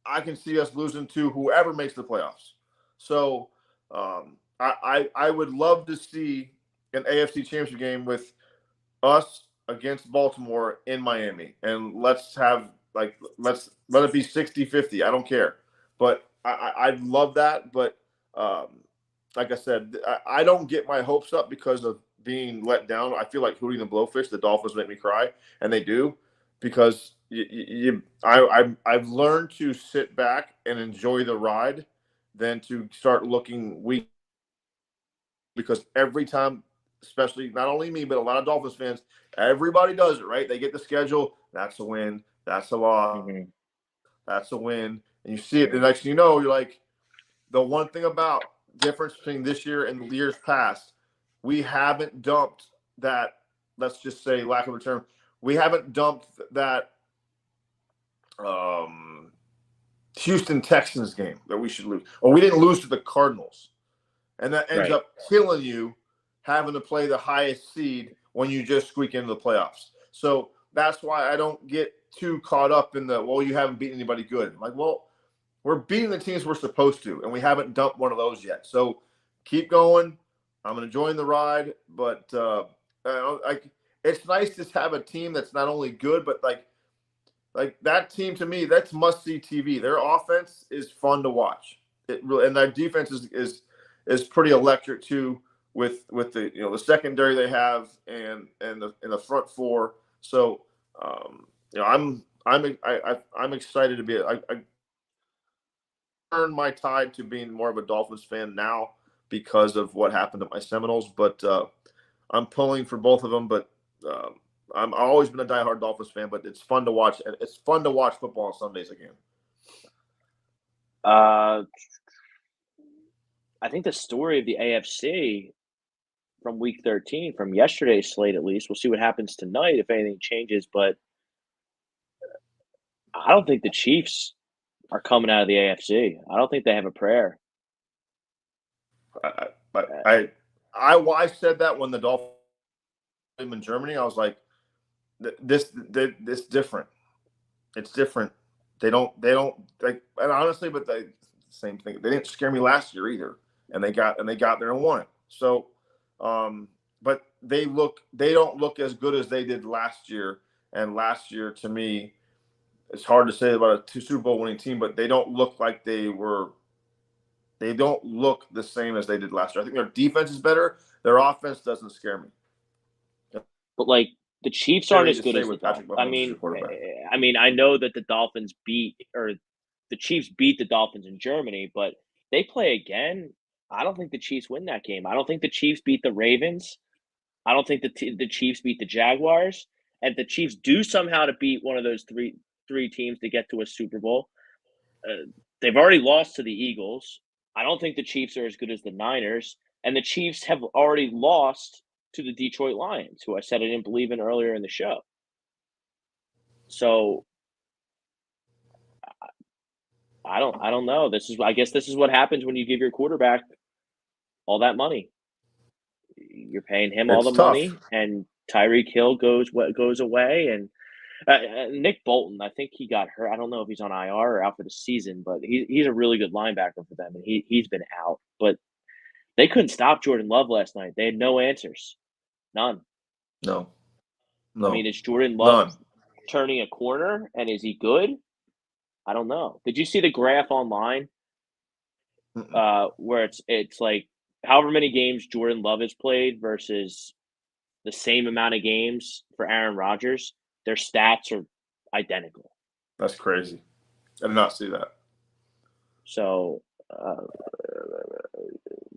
I can see us losing to whoever makes the playoffs. So I would love to see an AFC Championship game with us against Baltimore in Miami, and let's let it be 60-50. I don't care, but I'd love that. But like I said, I don't get my hopes up because of being let down. I feel like Hootie and the Blowfish. The Dolphins make me cry, and they do, because I've learned to sit back and enjoy the ride than to start looking weak, because every time, especially not only me, but a lot of Dolphins fans, everybody does it, right? They get the schedule. That's a win. That's a loss. Mm-hmm. That's a win. And you see it. The next thing you know, you're like, the one thing about difference between this year and the years past, we haven't dumped that, let's just say, lack of a term, we haven't dumped that Houston Texans game that we should lose. Or we didn't lose to the Cardinals. And that ends up killing you having to play the highest seed when you just squeak into the playoffs. So that's why I don't get too caught up in you haven't beaten anybody good. I'm like, well, we're beating the teams we're supposed to, and we haven't dumped one of those yet. So keep going. I'm enjoying the ride, but it's nice to have a team that's not only good, but like that team, to me, that's must-see TV. Their offense is fun to watch. It really, and their defense is pretty electric too, with the the secondary they have and the front four. So I'm excited to be. I turned my tide to being more of a Dolphins fan now because of what happened to my Seminoles, but I'm pulling for both of them. But I've always been a diehard Dolphins fan, but it's fun to watch. And it's fun to watch football on Sundays again.
I think the story of the AFC from Week 13, from yesterday's slate at least, we'll see what happens tonight if anything changes, but I don't think the Chiefs are coming out of the AFC. I don't think they have a prayer.
I said that when the Dolphins in Germany. I was like, this different. It's different. They don't like, and honestly, but same thing. They didn't scare me last year either, and they got there and won it. So, but they don't look as good as they did last year. And last year, to me, it's hard to say about a Super Bowl winning team, but they don't look like they were. They don't look the same as they did last year. I think their defense is better. Their offense doesn't scare me.
But the Chiefs aren't as good as the Dolphins. I mean, I know that the Chiefs beat the Dolphins in Germany, but they play again I don't think the Chiefs win that game. I don't think the Chiefs beat the Ravens. I don't think the Chiefs beat the Jaguars. And if the Chiefs do somehow to beat one of those three teams to get to a Super Bowl, they've already lost to the Eagles. I don't think the Chiefs are as good as the Niners. And the Chiefs have already lost to the Detroit Lions, who I said I didn't believe in earlier in the show. So I don't know. I guess this is what happens when you give your quarterback all that money. You're paying him all the money, and Tyreek Hill goes away, and Nick Bolton, I think he got hurt. I don't know if he's on IR or out for the season, but he's a really good linebacker for them, and he's been out. But they couldn't stop Jordan Love last night. They had no answers, none.
No.
I mean, is Jordan Love turning a corner, and is he good? I don't know. Did you see the graph online where it's like however many games Jordan Love has played versus the same amount of games for Aaron Rodgers? Their stats are identical.
That's crazy. I did not see that.
So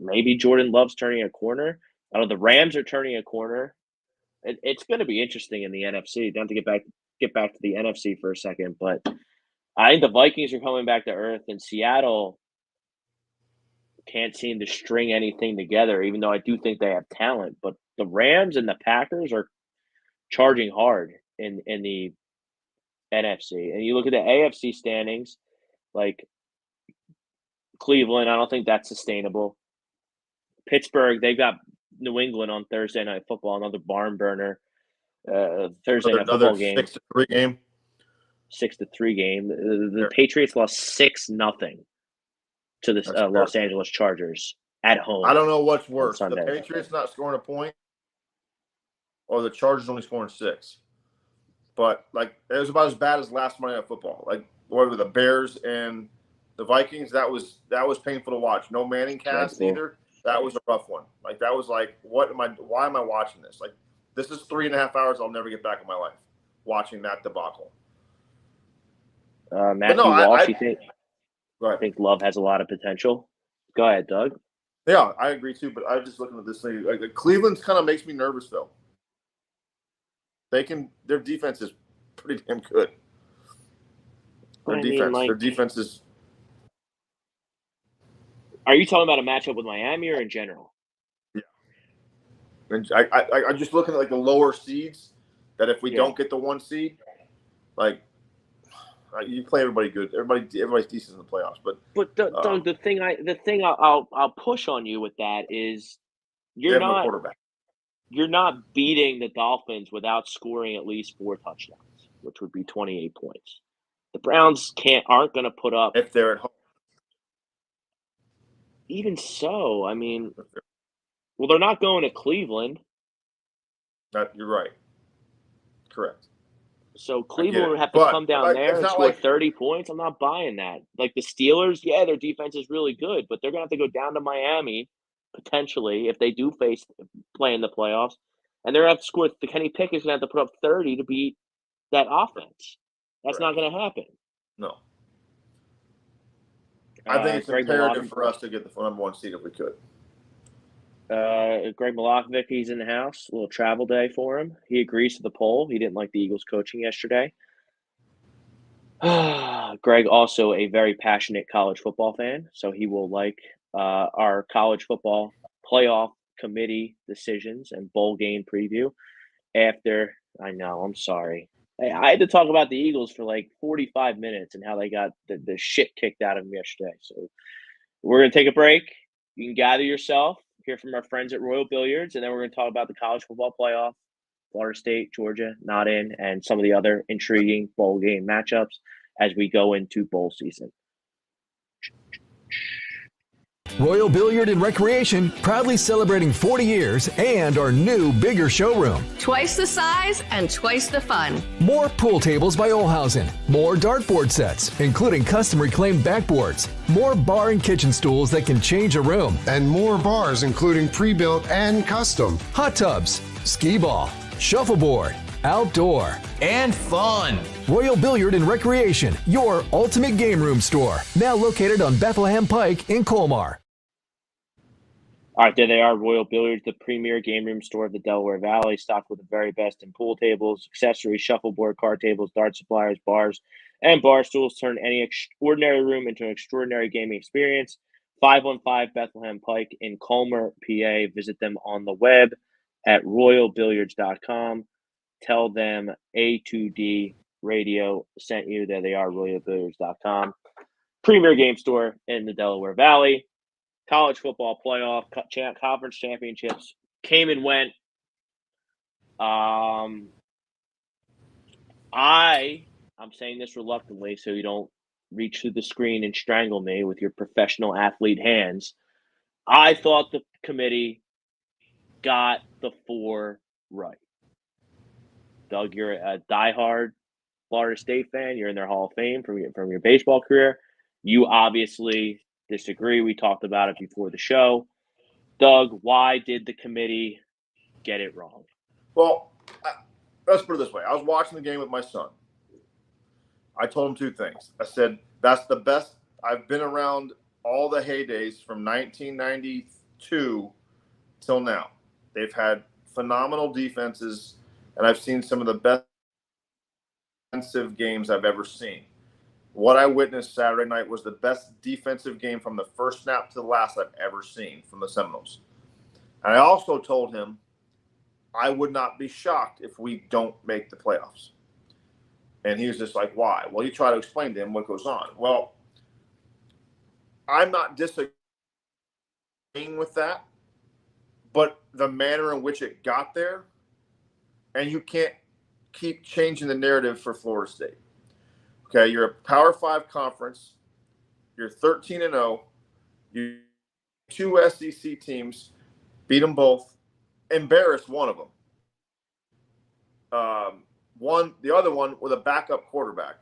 maybe Jordan Love's turning a corner. I know the Rams are turning a corner. It's going to be interesting in the NFC. Don't have to get back to the NFC for a second, but I think the Vikings are coming back to earth, and Seattle can't seem to string anything together, even though I do think they have talent. But the Rams and the Packers are charging hard in the NFC. And you look at the AFC standings, like Cleveland, I don't think that's sustainable. Pittsburgh, they got New England on Thursday Night Football, another barn burner. Thursday Night Football game.
6-3 game.
6-3 game. The Patriots lost 6-0 to the Los Angeles Chargers at home.
I don't know what's worse: the Patriots not scoring a point, or the Chargers only scoring 6. But like it was about as bad as last Monday Night Football. Like what were the Bears and the Vikings? That was painful to watch. No Manning cast either. That was a rough one. Like that was like, why am I watching this? Like this is 3.5 hours I'll never get back in my life watching that debacle.
Matthew Walsh, I think Love has a lot of potential. Go ahead, Doug.
Yeah, I agree too. But I'm just looking at this thing. Like Cleveland's kind of makes me nervous though. Their defense is pretty damn good. Their defense is.
Are you talking about a matchup with Miami or in general?
Yeah. And I'm just looking at like the lower seeds. That if we don't get the 1 seed, like. You play everybody good. Everybody's decent in the playoffs, but
Doug, the thing I'll push on you with that is you're not beating the Dolphins without scoring at least 4 touchdowns, which would be 28 points. The Browns aren't going to put up
if they're at home.
Even so, I mean, well, they're not going to Cleveland.
You're right. Correct.
So Cleveland would have to come down there and score 30 points. I'm not buying that. Like the Steelers, their defense is really good, but they're going to have to go down to Miami potentially if they do play in the playoffs, and they're going to have to score. The Kenny Pickett's going to have to put up 30 to beat that offense. That's not going to happen.
No. I think it's imperative for us to get the number 1 seed if we could.
Greg Milokovic, he's in the house. A little travel day for him. He agrees to the poll. He didn't like the Eagles coaching yesterday. Greg also a very passionate college football fan, so he will like our college football playoff committee decisions and bowl game preview after. I know, I'm sorry. I had to talk about the Eagles for like 45 minutes and how they got the shit kicked out of them yesterday. So we're going to take a break. You can gather yourself. Hear from our friends at Royal Billiards, and then we're going to talk about the college football playoff, Florida State, Georgia, not in, and some of the other intriguing bowl game matchups as we go into bowl season.
Royal Billiard and Recreation, proudly celebrating 40 years and our new, bigger showroom.
Twice the size and twice the fun.
More pool tables by Olhausen. More dartboard sets, including custom reclaimed backboards. More bar and kitchen stools that can change a room.
And more bars, including pre-built and custom.
Hot tubs, skee ball, shuffleboard, outdoor,
and fun.
Royal Billiard and Recreation, your ultimate game room store. Now located on Bethlehem Pike in Colmar.
All right, there they are. Royal Billiards, the premier game room store of the Delaware Valley, stocked with the very best in pool tables, accessories, shuffleboard, card tables, dart suppliers, bars, and bar stools. Turn any extraordinary room into an extraordinary gaming experience. 515 Bethlehem Pike in Colmer, PA. Visit them on the web at royalbilliards.com. Tell them A2D Radio sent you. There they are, royalbilliards.com. Premier game store in the Delaware Valley. College football playoff, conference championships came and went. I'm saying this reluctantly so you don't reach through the screen and strangle me with your professional athlete hands. I thought the committee got the 4 right. Doug, you're a diehard Florida State fan. You're in their Hall of Fame from your baseball career. You obviously disagree. We talked about it before the show. Doug, why did the committee get it wrong?
Well, let's put it this way. I was watching the game with my son. I told him 2 things. I said, that's the best. I've been around all the heydays from 1992 till now. They've had phenomenal defenses, and I've seen some of the best defensive games I've ever seen. What I witnessed Saturday night was the best defensive game from the first snap to the last I've ever seen from the Seminoles. And I also told him I would not be shocked if we don't make the playoffs. And he was just like, why? Well, you try to explain to him what goes on. Well, I'm not disagreeing with that, but the manner in which it got there, and you can't keep changing the narrative for Florida State. Okay, you're a Power 5 conference. You're 13-0. You 2 SEC teams, beat them both, embarrassed one of them. The other one with a backup quarterback.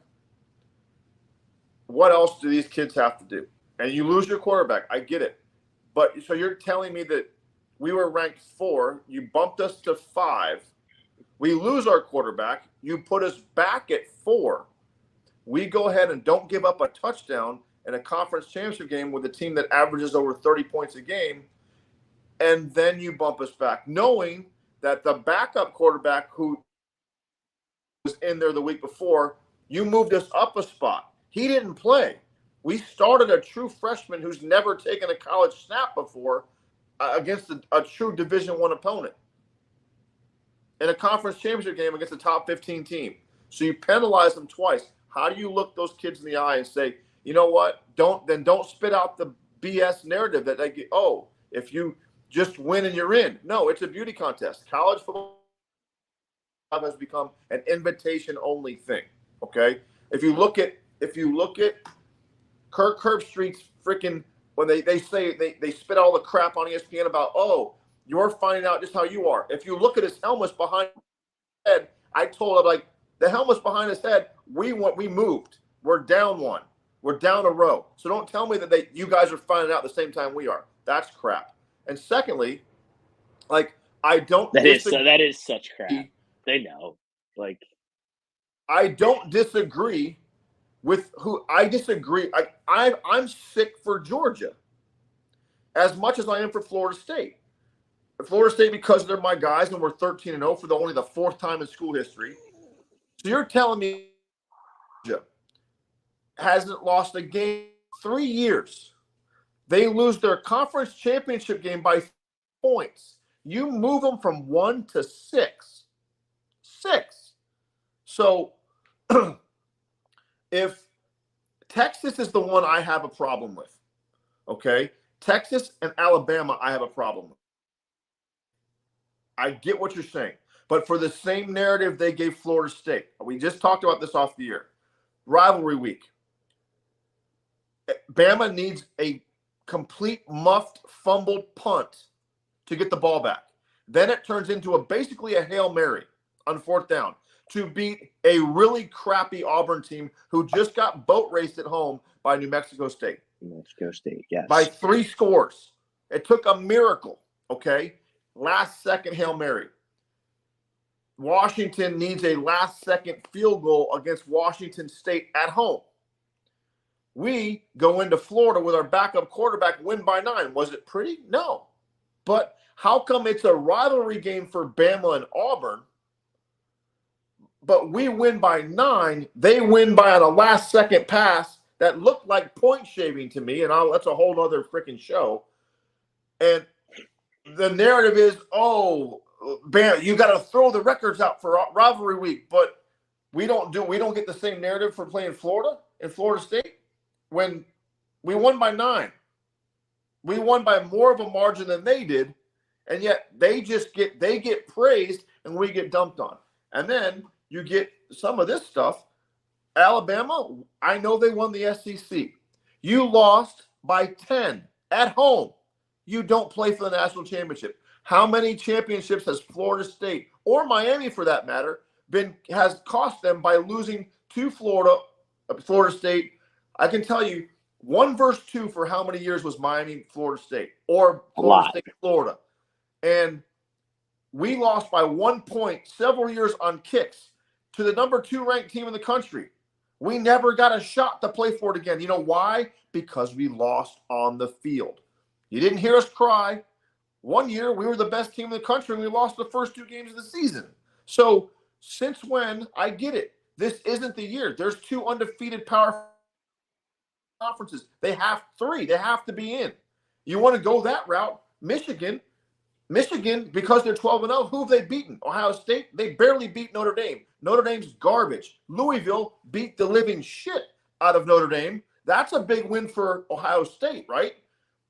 What else do these kids have to do? And you lose your quarterback. I get it. But so you're telling me that we were ranked 4, you bumped us to 5. We lose our quarterback. You put us back at 4. We go ahead and don't give up a touchdown in a conference championship game with a team that averages over 30 points a game. And then you bump us back, knowing that the backup quarterback who was in there the week before, you moved us up a spot. He didn't play. We started a true freshman who's never taken a college snap before against a true Division I opponent in a conference championship game against a top 15 team. So you penalize them twice. How do you look those kids in the eye and say, you know what? Don't spit out the BS narrative that they get, oh, if you just win and you're in. No, it's a beauty contest. College football has become an invitation-only thing. Okay, if you look at Kirk Herbstreit's freaking when they say they spit all the crap on ESPN about, oh, you're finding out just how you are. If you look at his helmets behind his head, I told him, like, the helmets behind his head, we moved. We're down 1. We're down a row. So don't tell me that you guys are finding out the same time we are. That's crap. And secondly, like, I don't
that is such crap. They know. Like,
I don't disagree with who I disagree. I'm sick for Georgia as much as I am for Florida State. Florida State, because they're my guys and we're 13-0 for only the 4th time in school history. So you're telling me Georgia hasn't lost a game in 3 years. They lose their conference championship game by 3 points. You move them from 1 to 6. 6. So if Texas is the one I have a problem with, okay? Texas and Alabama I have a problem with. I get what you're saying. But for the same narrative they gave Florida State. We just talked about this off the air. Rivalry week. Bama needs a complete muffed, fumbled punt to get the ball back. Then it turns into basically a Hail Mary on 4th down to beat a really crappy Auburn team who just got boat raced at home by New Mexico State.
New Mexico State, yes.
By 3 scores. It took a miracle, okay? Last-second Hail Mary. Washington needs a last-second field goal against Washington State at home. We go into Florida with our backup quarterback, win by 9. Was it pretty? No. But how come it's a rivalry game for Bama and Auburn, but we win by 9, they win by on a last-second pass that looked like point shaving to me, and that's a whole other freaking show. And the narrative is, oh, Bama, you got to throw the records out for rivalry week, but we don't get the same narrative for playing Florida and Florida State when we won by 9. We won by more of a margin than they did, and yet they get praised and we get dumped on. And then you get some of this stuff. Alabama, I know they won the SEC. You lost by 10 at home. You don't play for the national championship. How many championships has Florida State, or Miami for that matter, has cost them by losing to Florida State? I can tell you 1 versus 2 for how many years was Miami, Florida State, or Florida State, Florida. And we lost by 1 point several years on kicks to the number 2 ranked team in the country. We never got a shot to play for it again. You know why? Because we lost on the field. You didn't hear us cry. One year, we were the best team in the country, and we lost the first 2 games of the season. So since when? I get it. This isn't the year. There's 2 undefeated power conferences. They have 3. They have to be in. You want to go that route? Michigan, because they're 12-0, who have they beaten? Ohio State? They barely beat Notre Dame. Notre Dame's garbage. Louisville beat the living shit out of Notre Dame. That's a big win for Ohio State, right?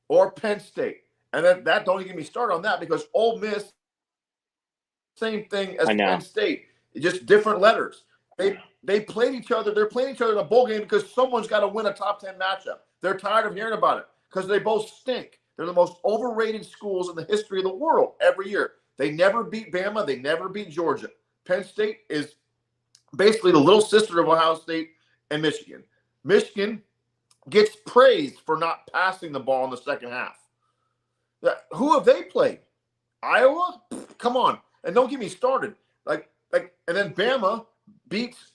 Or Penn State. And that don't even get me started on that, because Ole Miss, same thing as Penn State. Just different letters. They played each other. They're playing each other in a bowl game because someone's got to win a top 10 matchup. They're tired of hearing about it because they both stink. They're the most overrated schools in the history of the world every year. They never beat Bama. They never beat Georgia. Penn State is basically the little sister of Ohio State and Michigan. Michigan gets praised for not passing the ball in the second half. Who have they played? Iowa? Come on. And don't get me started. And then Bama beats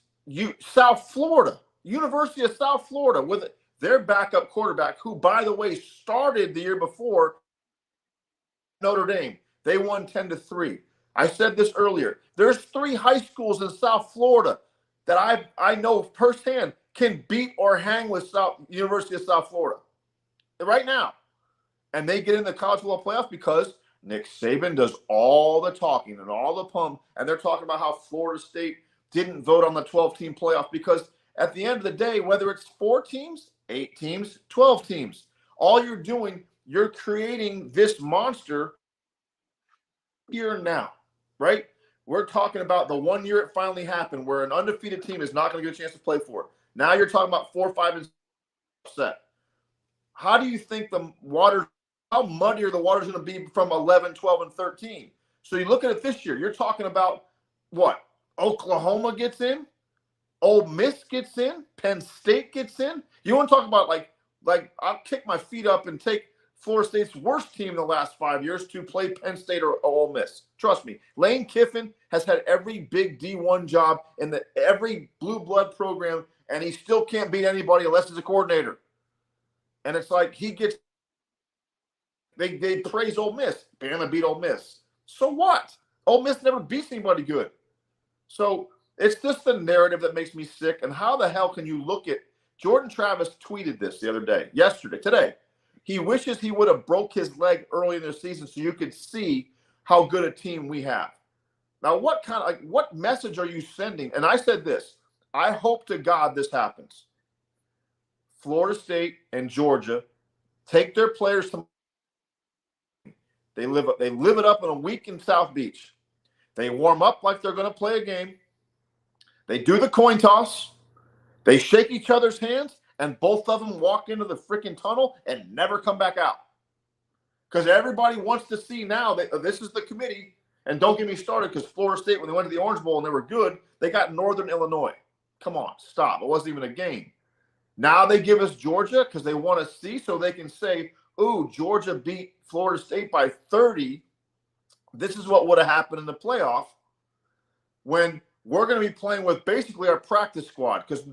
South Florida, University of South Florida, with their backup quarterback, who, by the way, started the year before Notre Dame. They won 10-3. I said this earlier. There's 3 high schools in South Florida that I know firsthand can beat or hang with University of South Florida right now. And they get in the college football playoff because Nick Saban does all the talking and all the pump, and they're talking about how Florida State didn't vote on the 12-team playoff, because at the end of the day, whether it's 4 teams, 8 teams, 12 teams, all you're doing, you're creating this monster here and now, right? We're talking about the 1 year it finally happened where an undefeated team is not going to get a chance to play for it. Now you're talking about 4, 5, and set. How do you think how muddier the water's going to be from 11, 12, and 13? So you look at it this year, you're talking about what? Oklahoma gets in, Ole Miss gets in, Penn State gets in. You want to talk about like I'll kick my feet up and take Florida State's worst team in the last 5 years to play Penn State or Ole Miss. Trust me, Lane Kiffin has had every big D1 job in every blue blood program, and he still can't beat anybody unless he's a coordinator. And it's like they praise Ole Miss. Bama beat Ole Miss. So what? Ole Miss never beats anybody good. So it's just the narrative that makes me sick. And how the hell can you look at Jordan Travis tweeted this the other day, today. He wishes he would have broke his leg early in the season so you could see how good a team we have. Now, what message are you sending? And I said this, I hope to God this happens. Florida State and Georgia take their players to they live it up in a week in South Beach. They warm up like they're going to play a game. They do the coin toss. They shake each other's hands, and both of them walk into the freaking tunnel and never come back out. Because everybody wants to see now that this is the committee. And don't get me started, because Florida State, when they went to the Orange Bowl and they were good, they got Northern Illinois. Come on, stop. It wasn't even a game. Now they give us Georgia because they want to see, so they can say, ooh, Georgia beat Florida State by 30. This is what would have happened in the playoff when we're going to be playing with basically our practice squad, because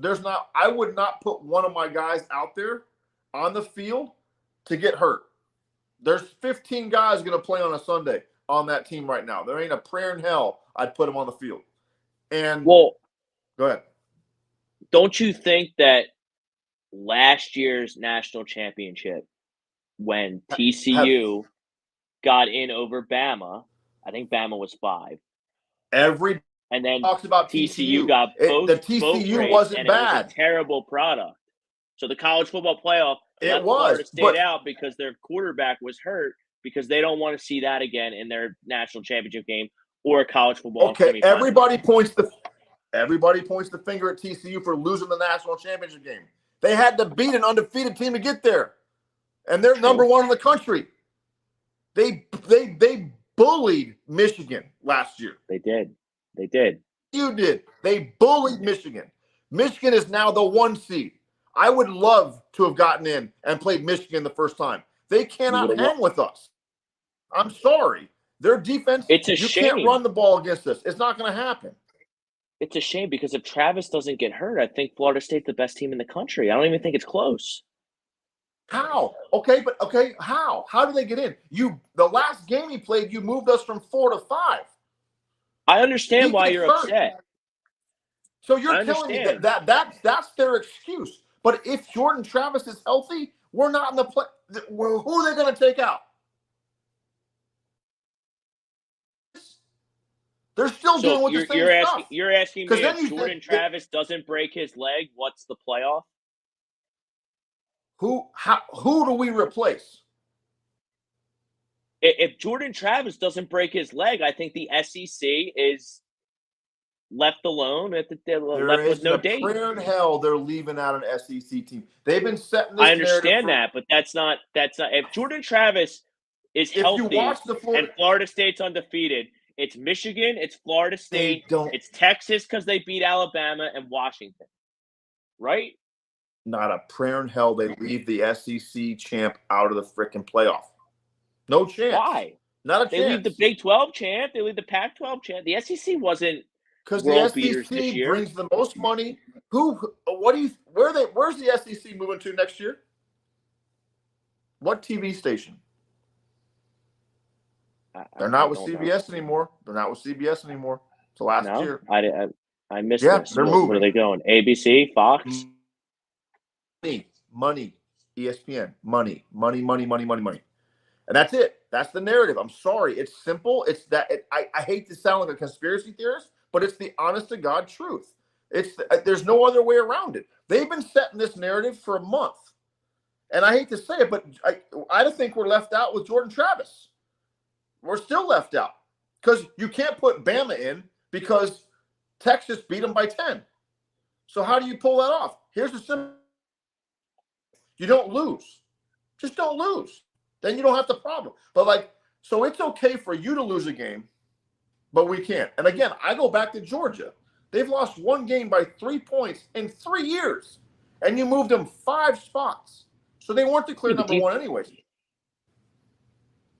I would not put one of my guys out there on the field to get hurt. There's 15 guys going to play on a Sunday on that team right now. There ain't a prayer in hell I'd put them on the field. And
Well,
go ahead.
Don't you think that last year's national championship, when TCU got in over Bama, I think Bama was 5.
And then talks about
TCU got both.
The TCU wasn't bad.
It was a terrible product. So the college football playoff let
Florida
State out because their quarterback was hurt, because they don't want to see that again in their national championship game or college football.
Okay, everybody points the finger at TCU for losing the national championship game. They had to beat an undefeated team to get there, and they're number 1 in the country. They bullied Michigan last year.
They did.
You did. They bullied Michigan. Michigan is now the 1 seed. I would love to have gotten in and played Michigan the first time. They cannot hang with us. I'm sorry. Their defense,
it's a shame.
You can't run the ball against us. It's not going to happen.
It's a shame, because if Travis doesn't get hurt, I think Florida State's the best team in the country. I don't even think it's close.
How? How? How did they get in? The last game he played, you moved us from 4 to 5.
I understand why you're upset.
So you're telling me that's their excuse. But if Jordan Travis is healthy, we're not in the play. Who are they going to take out? They're still doing what the same stuff.
You're asking me if Jordan Travis doesn't break his leg, what's the playoff?
Who do we replace?
If Jordan Travis doesn't break his leg, I think the SEC is left alone left with no date.
Prayer in hell they're leaving out an SEC team. They've been setting this.
I understand that, but that's not. If Jordan Travis is healthy and Florida State's undefeated, it's Michigan, it's Florida State, it's Texas because they beat Alabama and Washington, right?
Not a prayer in hell they leave the SEC champ out of the freaking playoff. No chance.
Why?
Not a chance.
They leave the Big 12 champ. They leave the Pac-12 champ. The SEC wasn't
because the SEC brings the most money. Where's the SEC moving to next year? What TV station? They're not with CBS anymore. So last year.
I missed this.
They're moving.
Where are they going? ABC, Fox?
Money. ESPN. Money. And that's it. That's the narrative. I'm sorry. It's simple. It's that. I hate to sound like a conspiracy theorist, but it's the honest to God truth. There's no other way around it. They've been setting this narrative for a month. And I hate to say it, but I think we're left out with Jordan Travis. We're still left out because you can't put Bama in because Texas beat them by 10. So how do you pull that off? Here's the simple. You don't lose. Just don't lose. Then you don't have the problem. But so it's okay for you to lose a game, but we can't. And again, I go back to Georgia. They've lost one game by 3 points in 3 years, and you moved them 5 spots. So they weren't the clear number 1 anyways.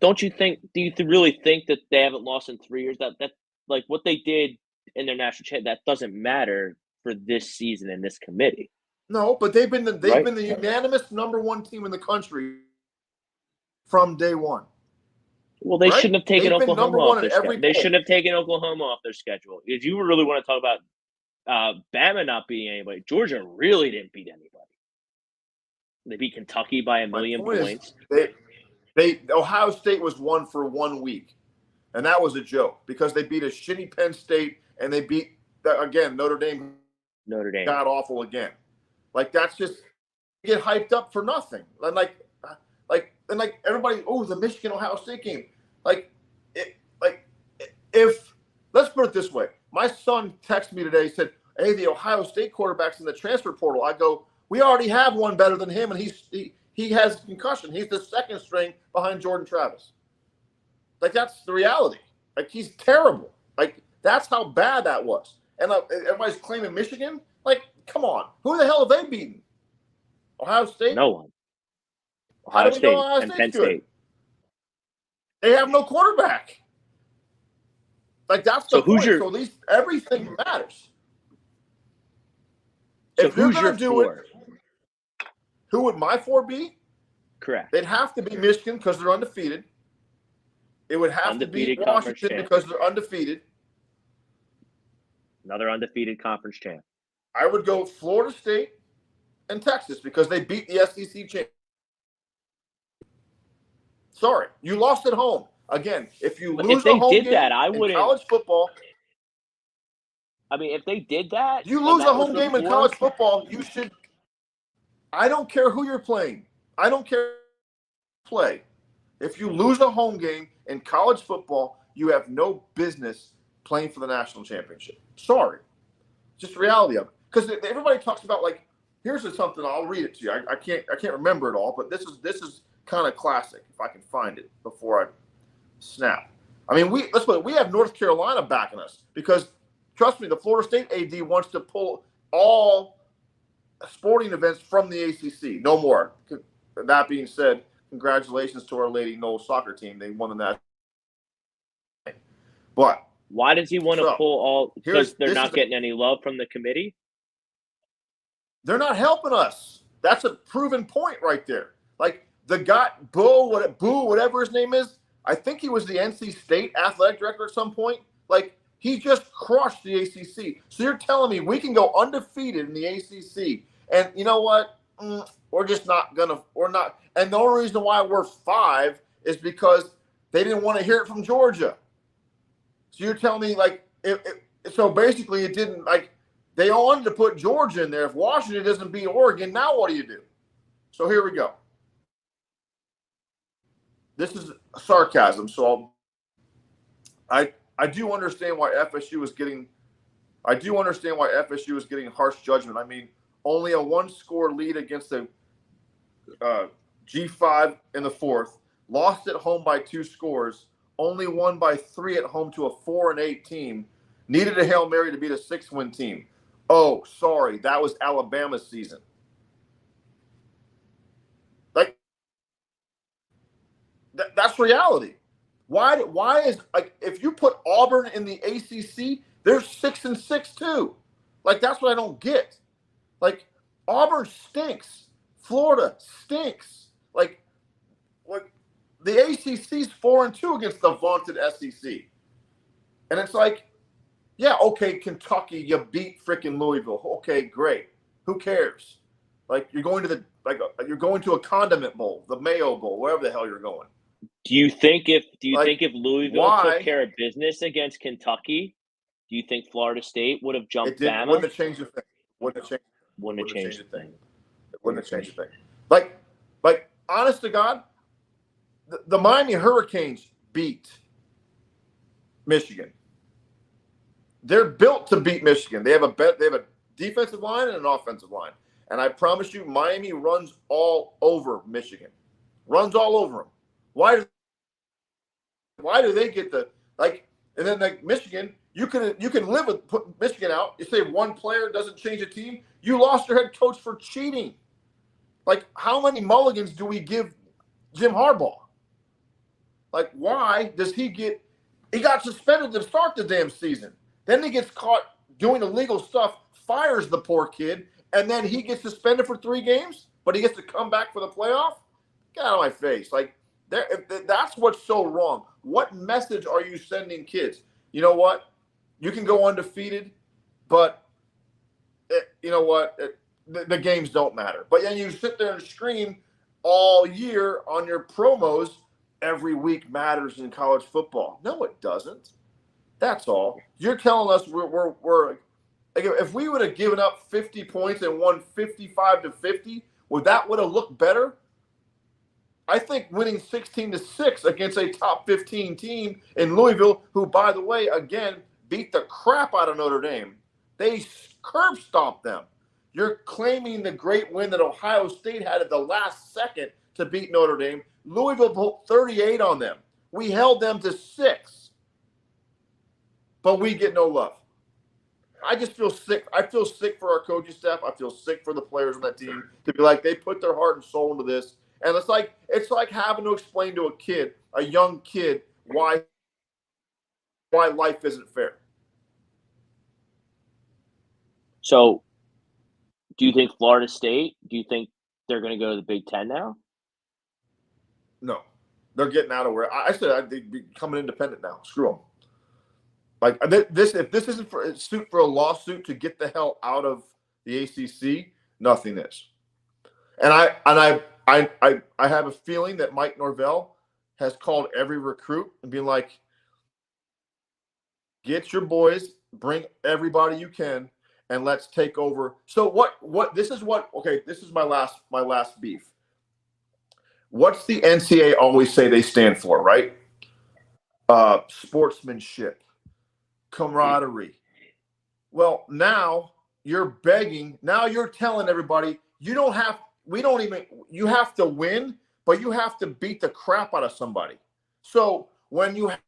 Do you really think that they haven't lost in 3 years? That like what they did in their national championship, that doesn't matter for this season and this committee.
No, but they've been the unanimous number 1 team in the country from day one.
Well, they shouldn't have taken Oklahoma off their schedule. They shouldn't have taken Oklahoma off their schedule. If you really want to talk about Bama not beating anybody, Georgia really didn't beat anybody. They beat Kentucky by a million points.
Ohio State was 1 for 1 week, and that was a joke because they beat a shitty Penn State and they beat again Notre Dame. God awful again. That's just get hyped up for nothing. And everybody, the Michigan Ohio State game. If let's put it this way, my son texted me today. He said, "Hey, the Ohio State quarterback's in the transfer portal." I go, "We already have one better than him, and he has concussion. He's the second string behind Jordan Travis." That's the reality. He's terrible. That's how bad that was. And everybody's claiming Michigan. Come on, who the hell have they beaten? Ohio State?
No one. Ohio State and Penn State.
They have no quarterback. That's the point. So everything matters.
So if who's your 4?
Who would my 4 be?
Correct.
They'd have to be Michigan because they're undefeated. It would have
Undefeated
to be
conference
Washington
champ.
because they're undefeated.
Another undefeated conference champ.
I would go Florida State and Texas because they beat the SEC champ. Sorry, you lost at home. Again, if you lose a home game
I
in
wouldn't.
college football,
I mean, if they did that,
you lose a home game in college football, you should. I don't care who you're playing. I don't care who you play. If you lose a home game in college football, you have no business playing for the national championship. Sorry, just the reality of it. Because everybody talks about like, here's something. I'll read it to you. I can't remember it all, but this is kind of classic. If I can find it before I snap. I mean, we have North Carolina backing us because trust me, the Florida State AD wants to pull all sporting events from the ACC. No more. That being said, congratulations to our Lady Knowles soccer team. They won the national. But
why does he want to pull all? Because they're not getting any love from the committee.
They're not helping us. That's a proven point right there. Like the guy, Boo, whatever his name is. I think he was the NC State athletic director at some point. Like he just crushed the ACC. So you're telling me we can go undefeated in the ACC, and you know what? We're just not gonna. We're not. And the only reason why we're 5 is because they didn't want to hear it from Georgia. So you're telling me like so basically it didn't like they all wanted to put Georgia in there. If Washington doesn't beat Oregon, now what do you do? So here we go. This is sarcasm, so I do understand why FSU is getting harsh judgment. I mean, only a 1-score lead against the G5 in the 4th, lost at home by 2 scores, only won by 3 at home to a 4-8 team, needed a Hail Mary to beat a 6-win team. Oh, sorry, that was Alabama's season. Like that's reality. Why is like if you put Auburn in the ACC, they're 6-6 too. Like that's what I don't get. Like Auburn stinks. Florida stinks. Like the ACC's 4-2 against the vaunted SEC. And it's like, yeah, okay, Kentucky, you beat freaking Louisville. Okay, great. Who cares? Like you're going to a condiment bowl, the Mayo Bowl, wherever the hell you're going.
Do you think if Louisville took care of business against Kentucky, do you think Florida State would have jumped Bama?
Wouldn't have changed a thing. Wouldn't have changed a thing. It wouldn't have changed a thing. Like honest to God, the Miami Hurricanes beat Michigan. They're built to beat Michigan. They have a defensive line and an offensive line. And I promise you, Miami runs all over Michigan. Runs all over them. Why do they get the like? And then like Michigan, you can live with put Michigan out. You say one player doesn't change a team. You lost your head coach for cheating. Like how many mulligans do we give Jim Harbaugh? Like why does he get? He got suspended to start the damn season. Then he gets caught doing illegal stuff, fires the poor kid, and then he gets suspended for 3 games, but he gets to come back for the playoff? Get out of my face. Like, that's what's so wrong. What message are you sending kids? You know what? You can go undefeated, but you know what? The games don't matter. But then you sit there and scream all year on your promos, every week matters in college football. No, it doesn't. That's all. You're telling us we're like, if we would have given up 50 points and won 55-50, would have looked better? I think winning 16-6 against a top 15 team in Louisville, who, by the way, again, beat the crap out of Notre Dame. They curb stomped them. You're claiming the great win that Ohio State had at the last second to beat Notre Dame. Louisville put 38 on them. We held them to 6. But we get no love. I just feel sick. I feel sick for our coaching staff. I feel sick for the players on that team to be like, they put their heart and soul into this. And it's like having to explain to a young kid, why life isn't fair.
So, do you think Florida State? Do you think they're going to go to the Big Ten now?
No. They're getting out of where I said they'd be becoming independent now. Screw them. Like this, if this isn't for a lawsuit to get the hell out of the ACC, nothing is. And I have a feeling that Mike Norvell has called every recruit and been like, get your boys, bring everybody you can, and let's take over. So this is my last beef. What's the NCAA always say they stand for, right? Sportsmanship, camaraderie. Well, now you're begging. Now you're telling everybody you have to win, but you have to beat the crap out of somebody. So when you have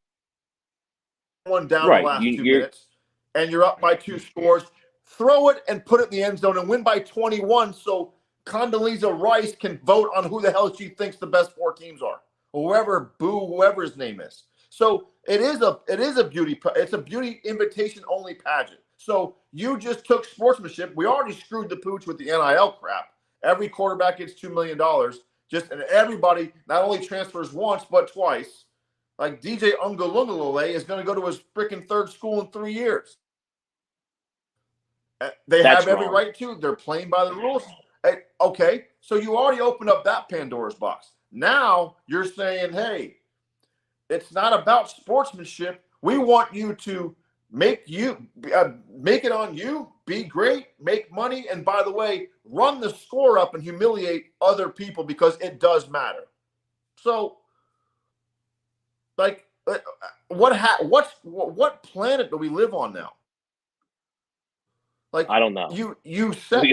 one down the last 2 minutes and you're up by 2 scores, throw it and put it in the end zone and win by 21 so Condoleezza Rice can vote on who the hell she thinks the best 4 teams are, or whoever his name is. So it is a beauty invitation only pageant. So you just took sportsmanship. We already screwed the pooch with the NIL crap. Every quarterback gets $2 million. And everybody not only transfers once but twice. Like DJ Ungalungalole is going to go to his freaking 3rd school in 3 years. They have every right to. They're playing by the rules. Okay, so you already opened up that Pandora's box. Now you're saying, hey, it's not about sportsmanship. We want you to make it on you, be great, make money, and by the way, run the score up and humiliate other people because it does matter. So, like, what planet do we live on now? Like,
I don't know.
You said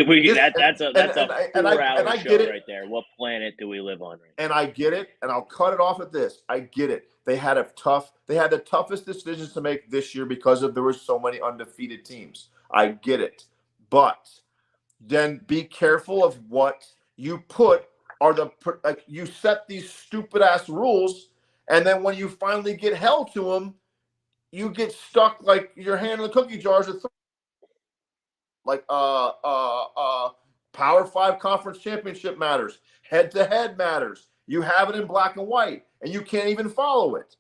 that's a 4-hour show right there. What planet do we live on right now?
And I get it, and I'll cut it off at this. I get it. They had the toughest decisions to make this year because there were so many undefeated teams. I get it. But then be careful of what you put you set these stupid ass rules, and then when you finally get held to them, you get stuck like your hand in the cookie jars. Like Power 5 conference championship matters. Head-to-head matters. You have it in black and white, and you can't even follow it.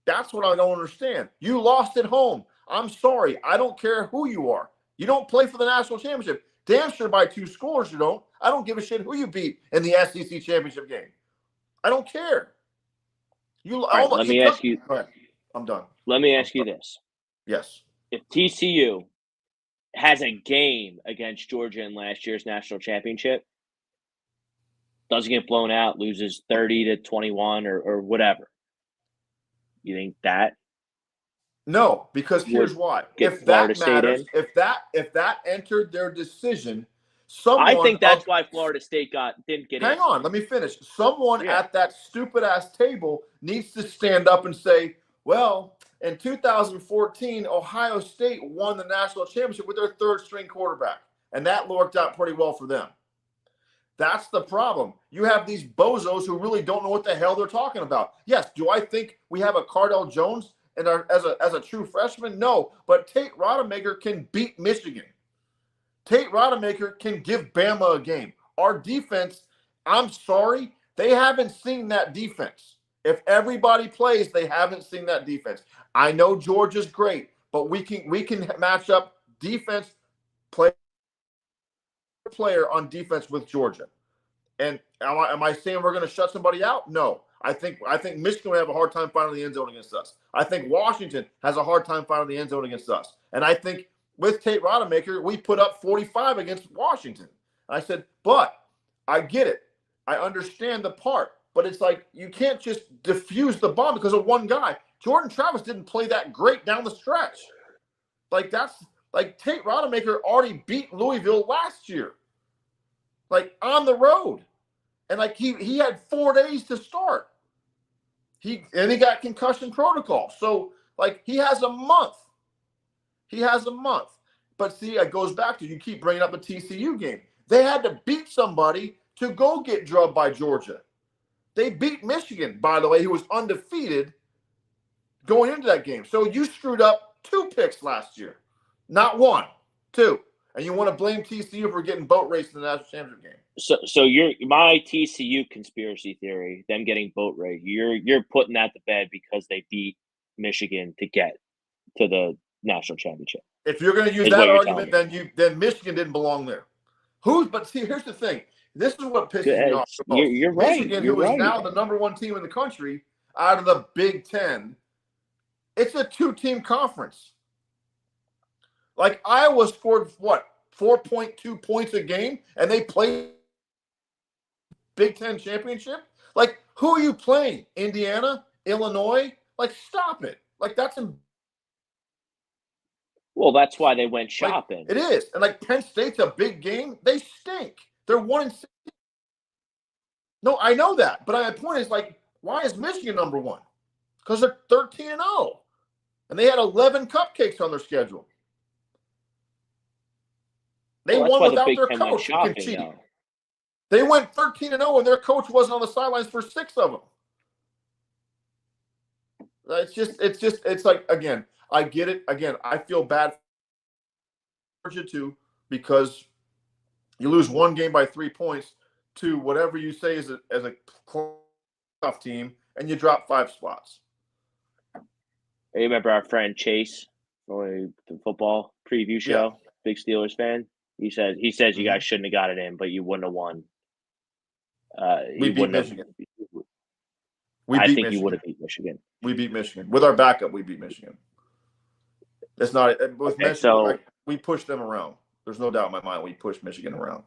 That's what I don't understand. You lost at home. I'm sorry. I don't care who you are. You don't play for the national championship. Damn sure by 2 scores you don't. I don't give a shit who you beat in the SEC championship game. I don't care.
Let me ask you.
Go ahead. I'm done.
Let me ask you this.
Yes.
If TCU has a game against Georgia in last year's national championship, doesn't get blown out, loses 30-21 or whatever, you think that?
No, because here's why. If that matters, if that entered their decision,
I think that's why Florida State didn't get in.
Hang on, let me finish. Someone at that stupid ass table needs to stand up and say, well, in 2014, Ohio State won the national championship with their 3rd string quarterback, and that worked out pretty well for them. That's the problem. You have these bozos who really don't know what the hell they're talking about. Yes, do I think we have a Cardell Jones as a true freshman? No, but Tate Rodemaker can beat Michigan. Tate Rodemaker can give Bama a game. Our defense, I'm sorry, they haven't seen that defense. If everybody plays, they haven't seen that defense. I know Georgia's great, but we can match up defense player on defense with Georgia. And am I saying we're going to shut somebody out? No. I think Michigan will have a hard time finding the end zone against us. I think Washington has a hard time finding the end zone against us. And I think with Tate Rodemaker, we put up 45 against Washington. I said, but I get it. I understand the part. But it's like you can't just diffuse the bomb because of one guy. Jordan Travis didn't play that great down the stretch. Like Tate Rodemaker already beat Louisville last year. Like on the road. And like he had 4 days to start. He got concussion protocol. So like he has a month. But see, it goes back to you keep bringing up a TCU game. They had to beat somebody to go get drubbed by Georgia. They beat Michigan, by the way, who was undefeated going into that game. So you screwed up 2 picks last year. Not 1, 2. And you want to blame TCU for getting boat raced in the national championship game.
So my TCU conspiracy theory, them getting boat raced, you're putting that to bed because they beat Michigan to get to the national championship.
If you're going to use that argument, then Michigan didn't belong there. But see, here's the thing. This is what pisses me off the most.
You're right.
Michigan,
who
is now the number one team in the country out of the Big Ten, it's a 2-team conference. Like Iowa scored 4.2 points a game, and they played Big Ten championship. Like, who are you playing? Indiana, Illinois? Like, stop it. Like, that's
well, that's why they went shopping.
It is. And like Penn State's a big game. They stink. They're 1-6. No, I know that. But my point is, like, why is Michigan number one? Because they're 13-0. And they had 11 cupcakes on their schedule. They won without their coach. They went 13-0 and their coach wasn't on the sidelines for 6 of them. It's like, again, I get it. Again, I feel bad for Georgia too, because you lose one game by 3 points to whatever you say as a playoff team, and you drop 5 spots.
You remember our friend Chase from the football preview show, big Steelers fan? He says you guys shouldn't have got it in, but you wouldn't have won.
We beat Michigan.
I think you would have beat Michigan.
We beat Michigan. With our backup, we beat Michigan. It's not with Michigan. So, we pushed them around. There's no doubt in my mind we pushed Michigan around.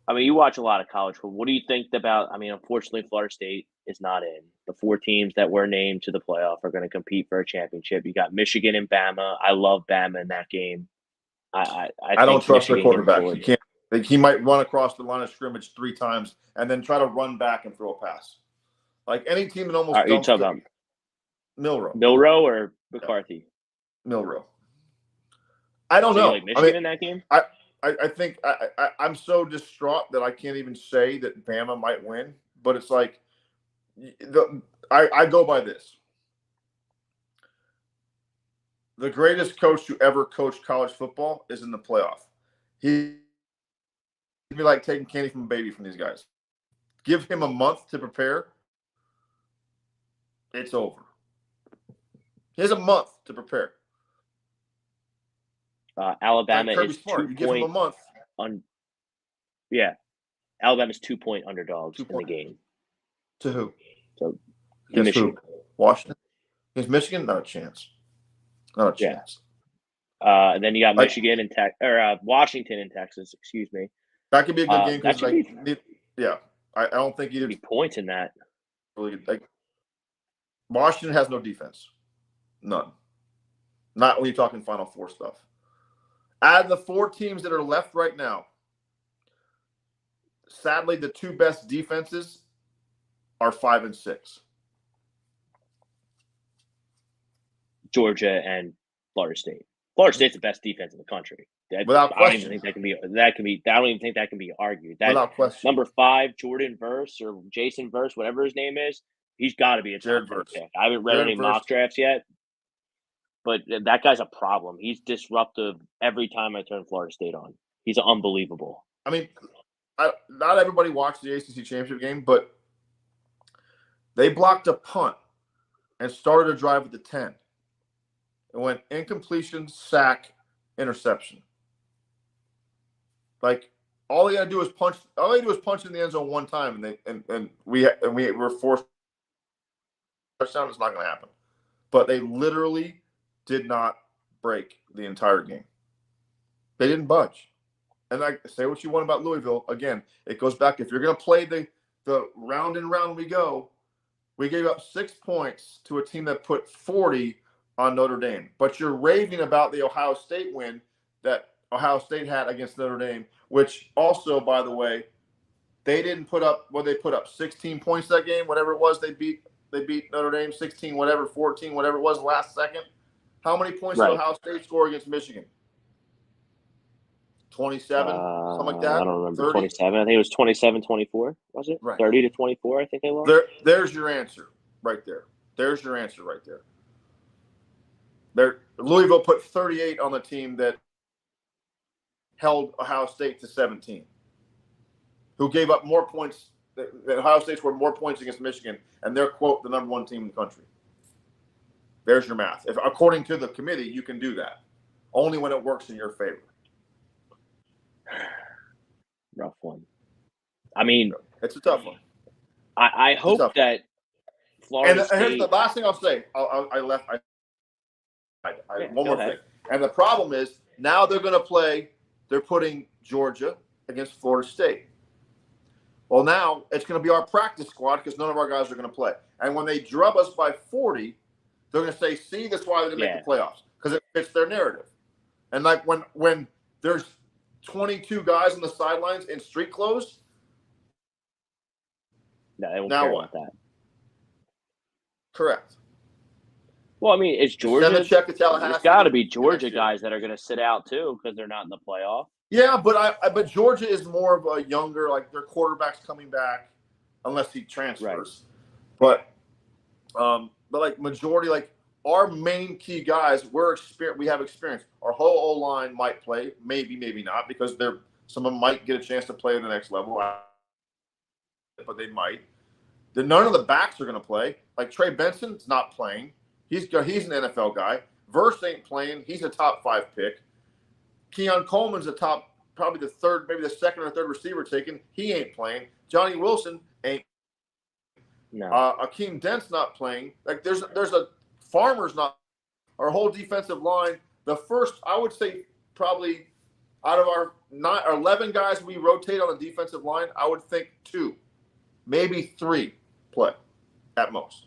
I mean, you watch a lot of college football. What do you think about? I mean, unfortunately, Florida State is not in. The 4 teams that were named to the playoff are going to compete for a championship. You got Michigan and Bama. I love Bama in that game. I
don't trust their quarterback. He can't. He might run across the line of scrimmage 3 times and then try to run back and throw a pass. Like any team that almost.
Are you talking about Milroe or McCarthy?
Milroe. I don't know.
Like Michigan in that game?
I think I'm so distraught that I can't even say that Bama might win. But it's like I go by this. The greatest coach who ever coached college football is in the playoff. He'd be like taking candy from a baby from these guys. Give him a month to prepare. It's over. He has a month to prepare.
Alabama
like
is
Smart.
2
you give him a month.
Alabama's 2-point underdogs in the game.
To who?
So
Michigan. Who? Washington? Against Michigan? Not a chance. Not a chance.
And then you got Michigan and Washington and Texas. Excuse me.
That could be a good game because, I don't think either.
Be points in that.
Like Washington has no defense, none. Not when you're talking Final Four stuff. Out of the 4 teams that are left right now, sadly, the 2 best defenses are 5 and 6.
Georgia and Florida State. Florida State's the best defense in the country.
Without question.
I don't even think that can be argued.
Without question.
Number 5, Jordan Verse or Jason Verse, whatever his name is, he's got to be a top 10 pick. I haven't read any mock drafts yet, but that guy's a problem. He's disruptive every time I turn Florida State on. He's unbelievable.
I mean, not everybody watched the ACC championship game, but they blocked a punt and started a drive at the 10. It went incompletion, sack, interception. Like all they got to do is punch. All they do is punch in the end zone one time, and we were forced touchdown. It's not going to happen. But they literally did not break the entire game. They didn't budge. And I say what you want about Louisville. Again, it goes back. If you're going to play the round and round we go, we gave up 6 points to a team that put 40 on Notre Dame. But you're raving about the Ohio State win that Ohio State had against Notre Dame, which also, by the way, they didn't put up – they put up 16 points that game, whatever it was. They beat Notre Dame 16, whatever, 14, whatever it was last second. How many points did Ohio State score against Michigan? 27, something like that?
I don't remember.
30?
27. I think it was 27-24, was it?
Right.
30-24, I think they lost.
There's your answer right there. There's your answer right there. Louisville put 38 on the team that held Ohio State to 17, who gave up more points. Ohio State scored more points against Michigan, and they're, quote, the number 1 team in the country. There's your math. If according to the committee, you can do that. Only when it works in your favor.
Rough one. I mean,
it's a tough one.
I hope that Florida State.
Here's the last thing I'll say. One more thing. And the problem is now they're going to play. They're putting Georgia against Florida State. Well, now it's going to be our practice squad because none of our guys are going to play. And when they drub us by 40, they're going to say, "See, that's why they didn't make the playoffs," because it fits their narrative. And like when there's 22 guys on the sidelines in street clothes.
No, they won't
now
care
what?
about that.
Correct.
Well, I mean, it's Georgia.
Send a check to Tallahassee.
There's got to be Georgia guys that are going to sit out too because they're not in the playoff.
Yeah, but Georgia is more of a younger, like their quarterback's coming back, unless he transfers. Right. But like majority, like our main key guys, we have experience. Our whole O-line might play, maybe not, because some of them might get a chance to play at the next level, but they might. None of the backs are going to play. Like Trey Benson's not playing. He's an NFL guy. Verse ain't playing. He's a top 5 pick. Keon Coleman's a top, probably the third, maybe the second or third receiver taken. He ain't playing. Johnny Wilson ain't.
No.
Akeem Dent's not playing. Like there's a Farmer's not. Our whole defensive line. The first, I would say, probably out of our 11 guys we rotate on the defensive line, I would think 2, maybe 3 play at most.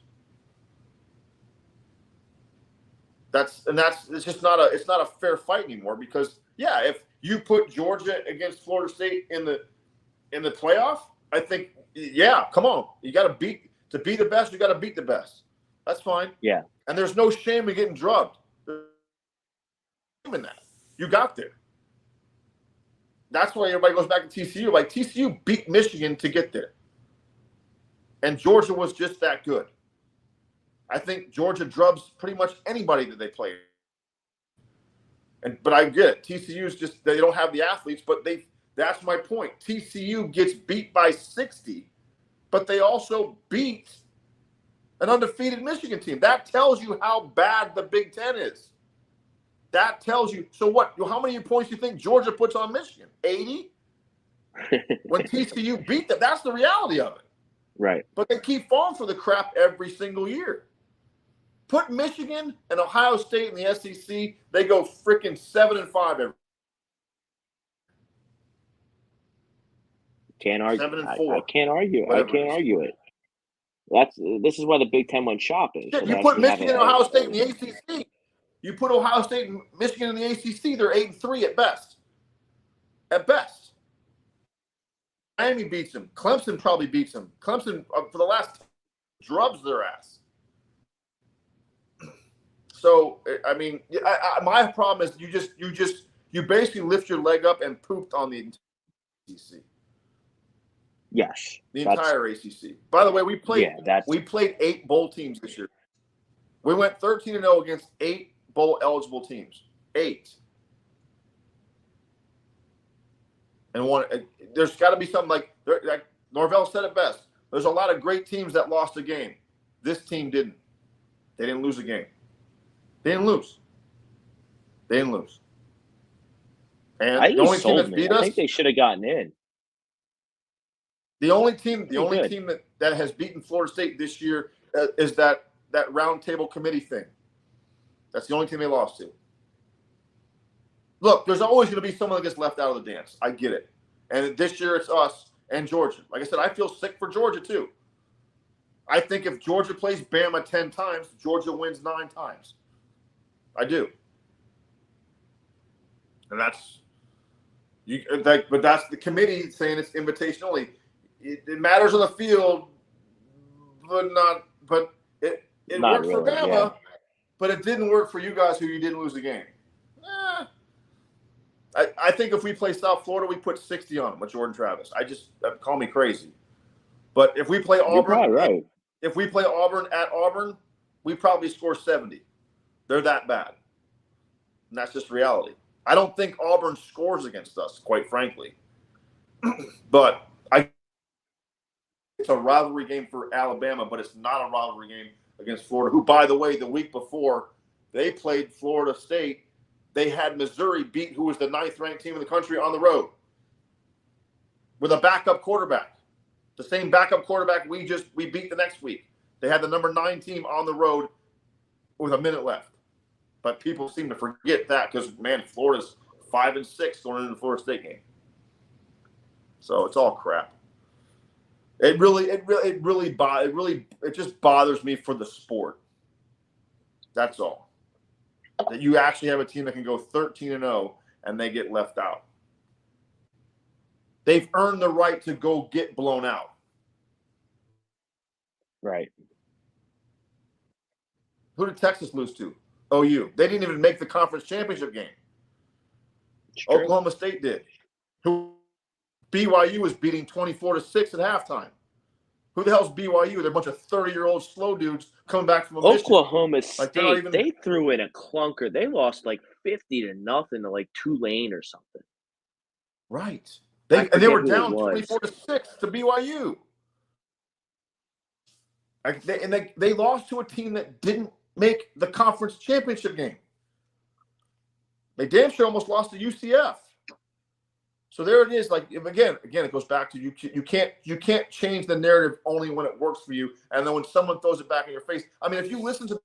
It's just not a fair fight anymore because if you put Georgia against Florida State in the playoff, I think come on, you got to be the best. You got to beat the best. That's fine.
Yeah,
and there's no shame in getting drubbed. In that you got there. That's why everybody goes back to TCU. Like TCU beat Michigan to get there, and Georgia was just that good. I think Georgia drubs pretty much anybody that they play. But I get it. TCU's just they don't have the athletes, but that's my point. TCU gets beat by 60, but they also beat an undefeated Michigan team. That tells you how bad the Big Ten is. That tells you. So what? How many points do you think Georgia puts on Michigan? 80? When TCU beat them, that's the reality of it.
Right.
But they keep falling for the crap every single year. Put Michigan and Ohio State in the SEC, they go freaking 7-5 every.
Can't argue.
7-4.
I can't argue.
Whatever
I can't argue it. This is why the Big Ten went shopping.
Yeah, you put Michigan and Ohio State in the ACC. You put Ohio State and Michigan in the ACC, they're 8-3 at best. At best. Miami beats them. Clemson probably beats them. Clemson, for the last drubs their ass. So, I mean, my problem is you basically lift your leg up and pooped on the ACC.
Yes.
The entire ACC. By the way, we played 8 bowl teams this year. We went 13-0 against 8 bowl-eligible teams. 8. And there's got to be something like Norvell said it best. There's a lot of great teams that lost a game. This team didn't. They didn't lose a game. They didn't lose. And the only team that beat us.
I think they should have gotten in.
The only team that has beaten Florida State this year is that round table committee thing. That's the only team they lost to. Look, there's always going to be someone that gets left out of the dance. I get it. And this year it's us and Georgia. Like I said, I feel sick for Georgia too. I think if Georgia plays Bama 10 times, Georgia wins 9 times. I do. And but that's the committee saying it's invitation only. It matters on the field, but it
not
worked
really,
for Bama,
yeah.
But it didn't work for you guys who you didn't lose the game. I think if we play South Florida, we put 60 on them with Jordan Travis. Call me crazy. But if we play Auburn,
right.
If we play Auburn at Auburn, we probably score 70. They're that bad. And that's just reality. I don't think Auburn scores against us, quite frankly. But it's a rivalry game for Alabama, but it's not a rivalry game against Florida, who, by the way, the week before they played Florida State, they had Missouri beat who was the 9th-ranked team in the country on the road with a backup quarterback. The same backup quarterback we beat the next week. They had the number 9 team on the road with a minute left. But people seem to forget that because, man, Florida's 5-6 going into the Florida State game. So it's all crap. It just bothers me for the sport. That's all. That you actually have a team that can go 13-0 and they get left out. They've earned the right to go get blown out.
Right.
Who did Texas lose to? OU. They didn't even make the conference championship game. Oklahoma State did. Who BYU was beating 24-6 at halftime. Who the hell's BYU? They're a bunch of 30-year-old slow dudes coming back from a mission.
Oklahoma State, they threw in a clunker. They lost like 50-0 to like Tulane or something.
Right. They were down 24-6 to BYU. They lost to a team that didn't make the conference championship game. They damn sure almost lost to UCF. So there it is. Like again, it goes back to you can't change the narrative only when it works for you, and then when someone throws it back in your face. I mean, if you listen to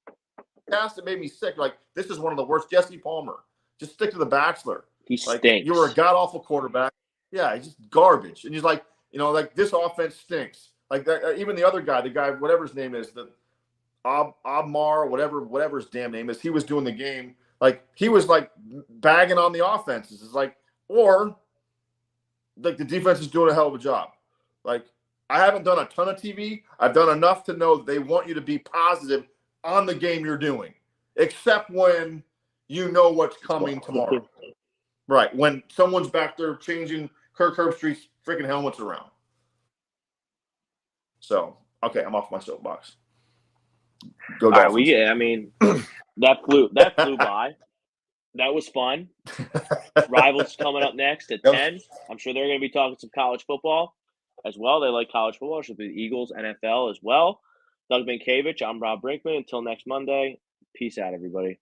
the cast, it made me sick. Like, this is one of the worst. Jesse Palmer. Just stick to The Bachelor.
He stinks.
You were a god awful quarterback. Yeah, he's just garbage. And he's like, this offense stinks. Like that, even the other guy, whatever his name is, the Abmar, whatever his damn name is, he was doing the game. Like, he was like bagging on the offenses. It's like, or like the defense is doing a hell of a job. Like, I haven't done a ton of TV. I've done enough to know that they want you to be positive on the game you're doing, except when you know what's coming tomorrow. Right. When someone's back there changing Kirk Herbstreit's freaking helmets around. So, okay, I'm off my soapbox. Go Dolphins.
I mean, that flew by. That was fun. Rivals coming up next at 10. I'm sure they're going to be talking some college football as well. They like college football. It should be the Eagles, NFL as well. Doug Minkiewicz, I'm Rob Brinkman. Until next Monday, peace out, everybody.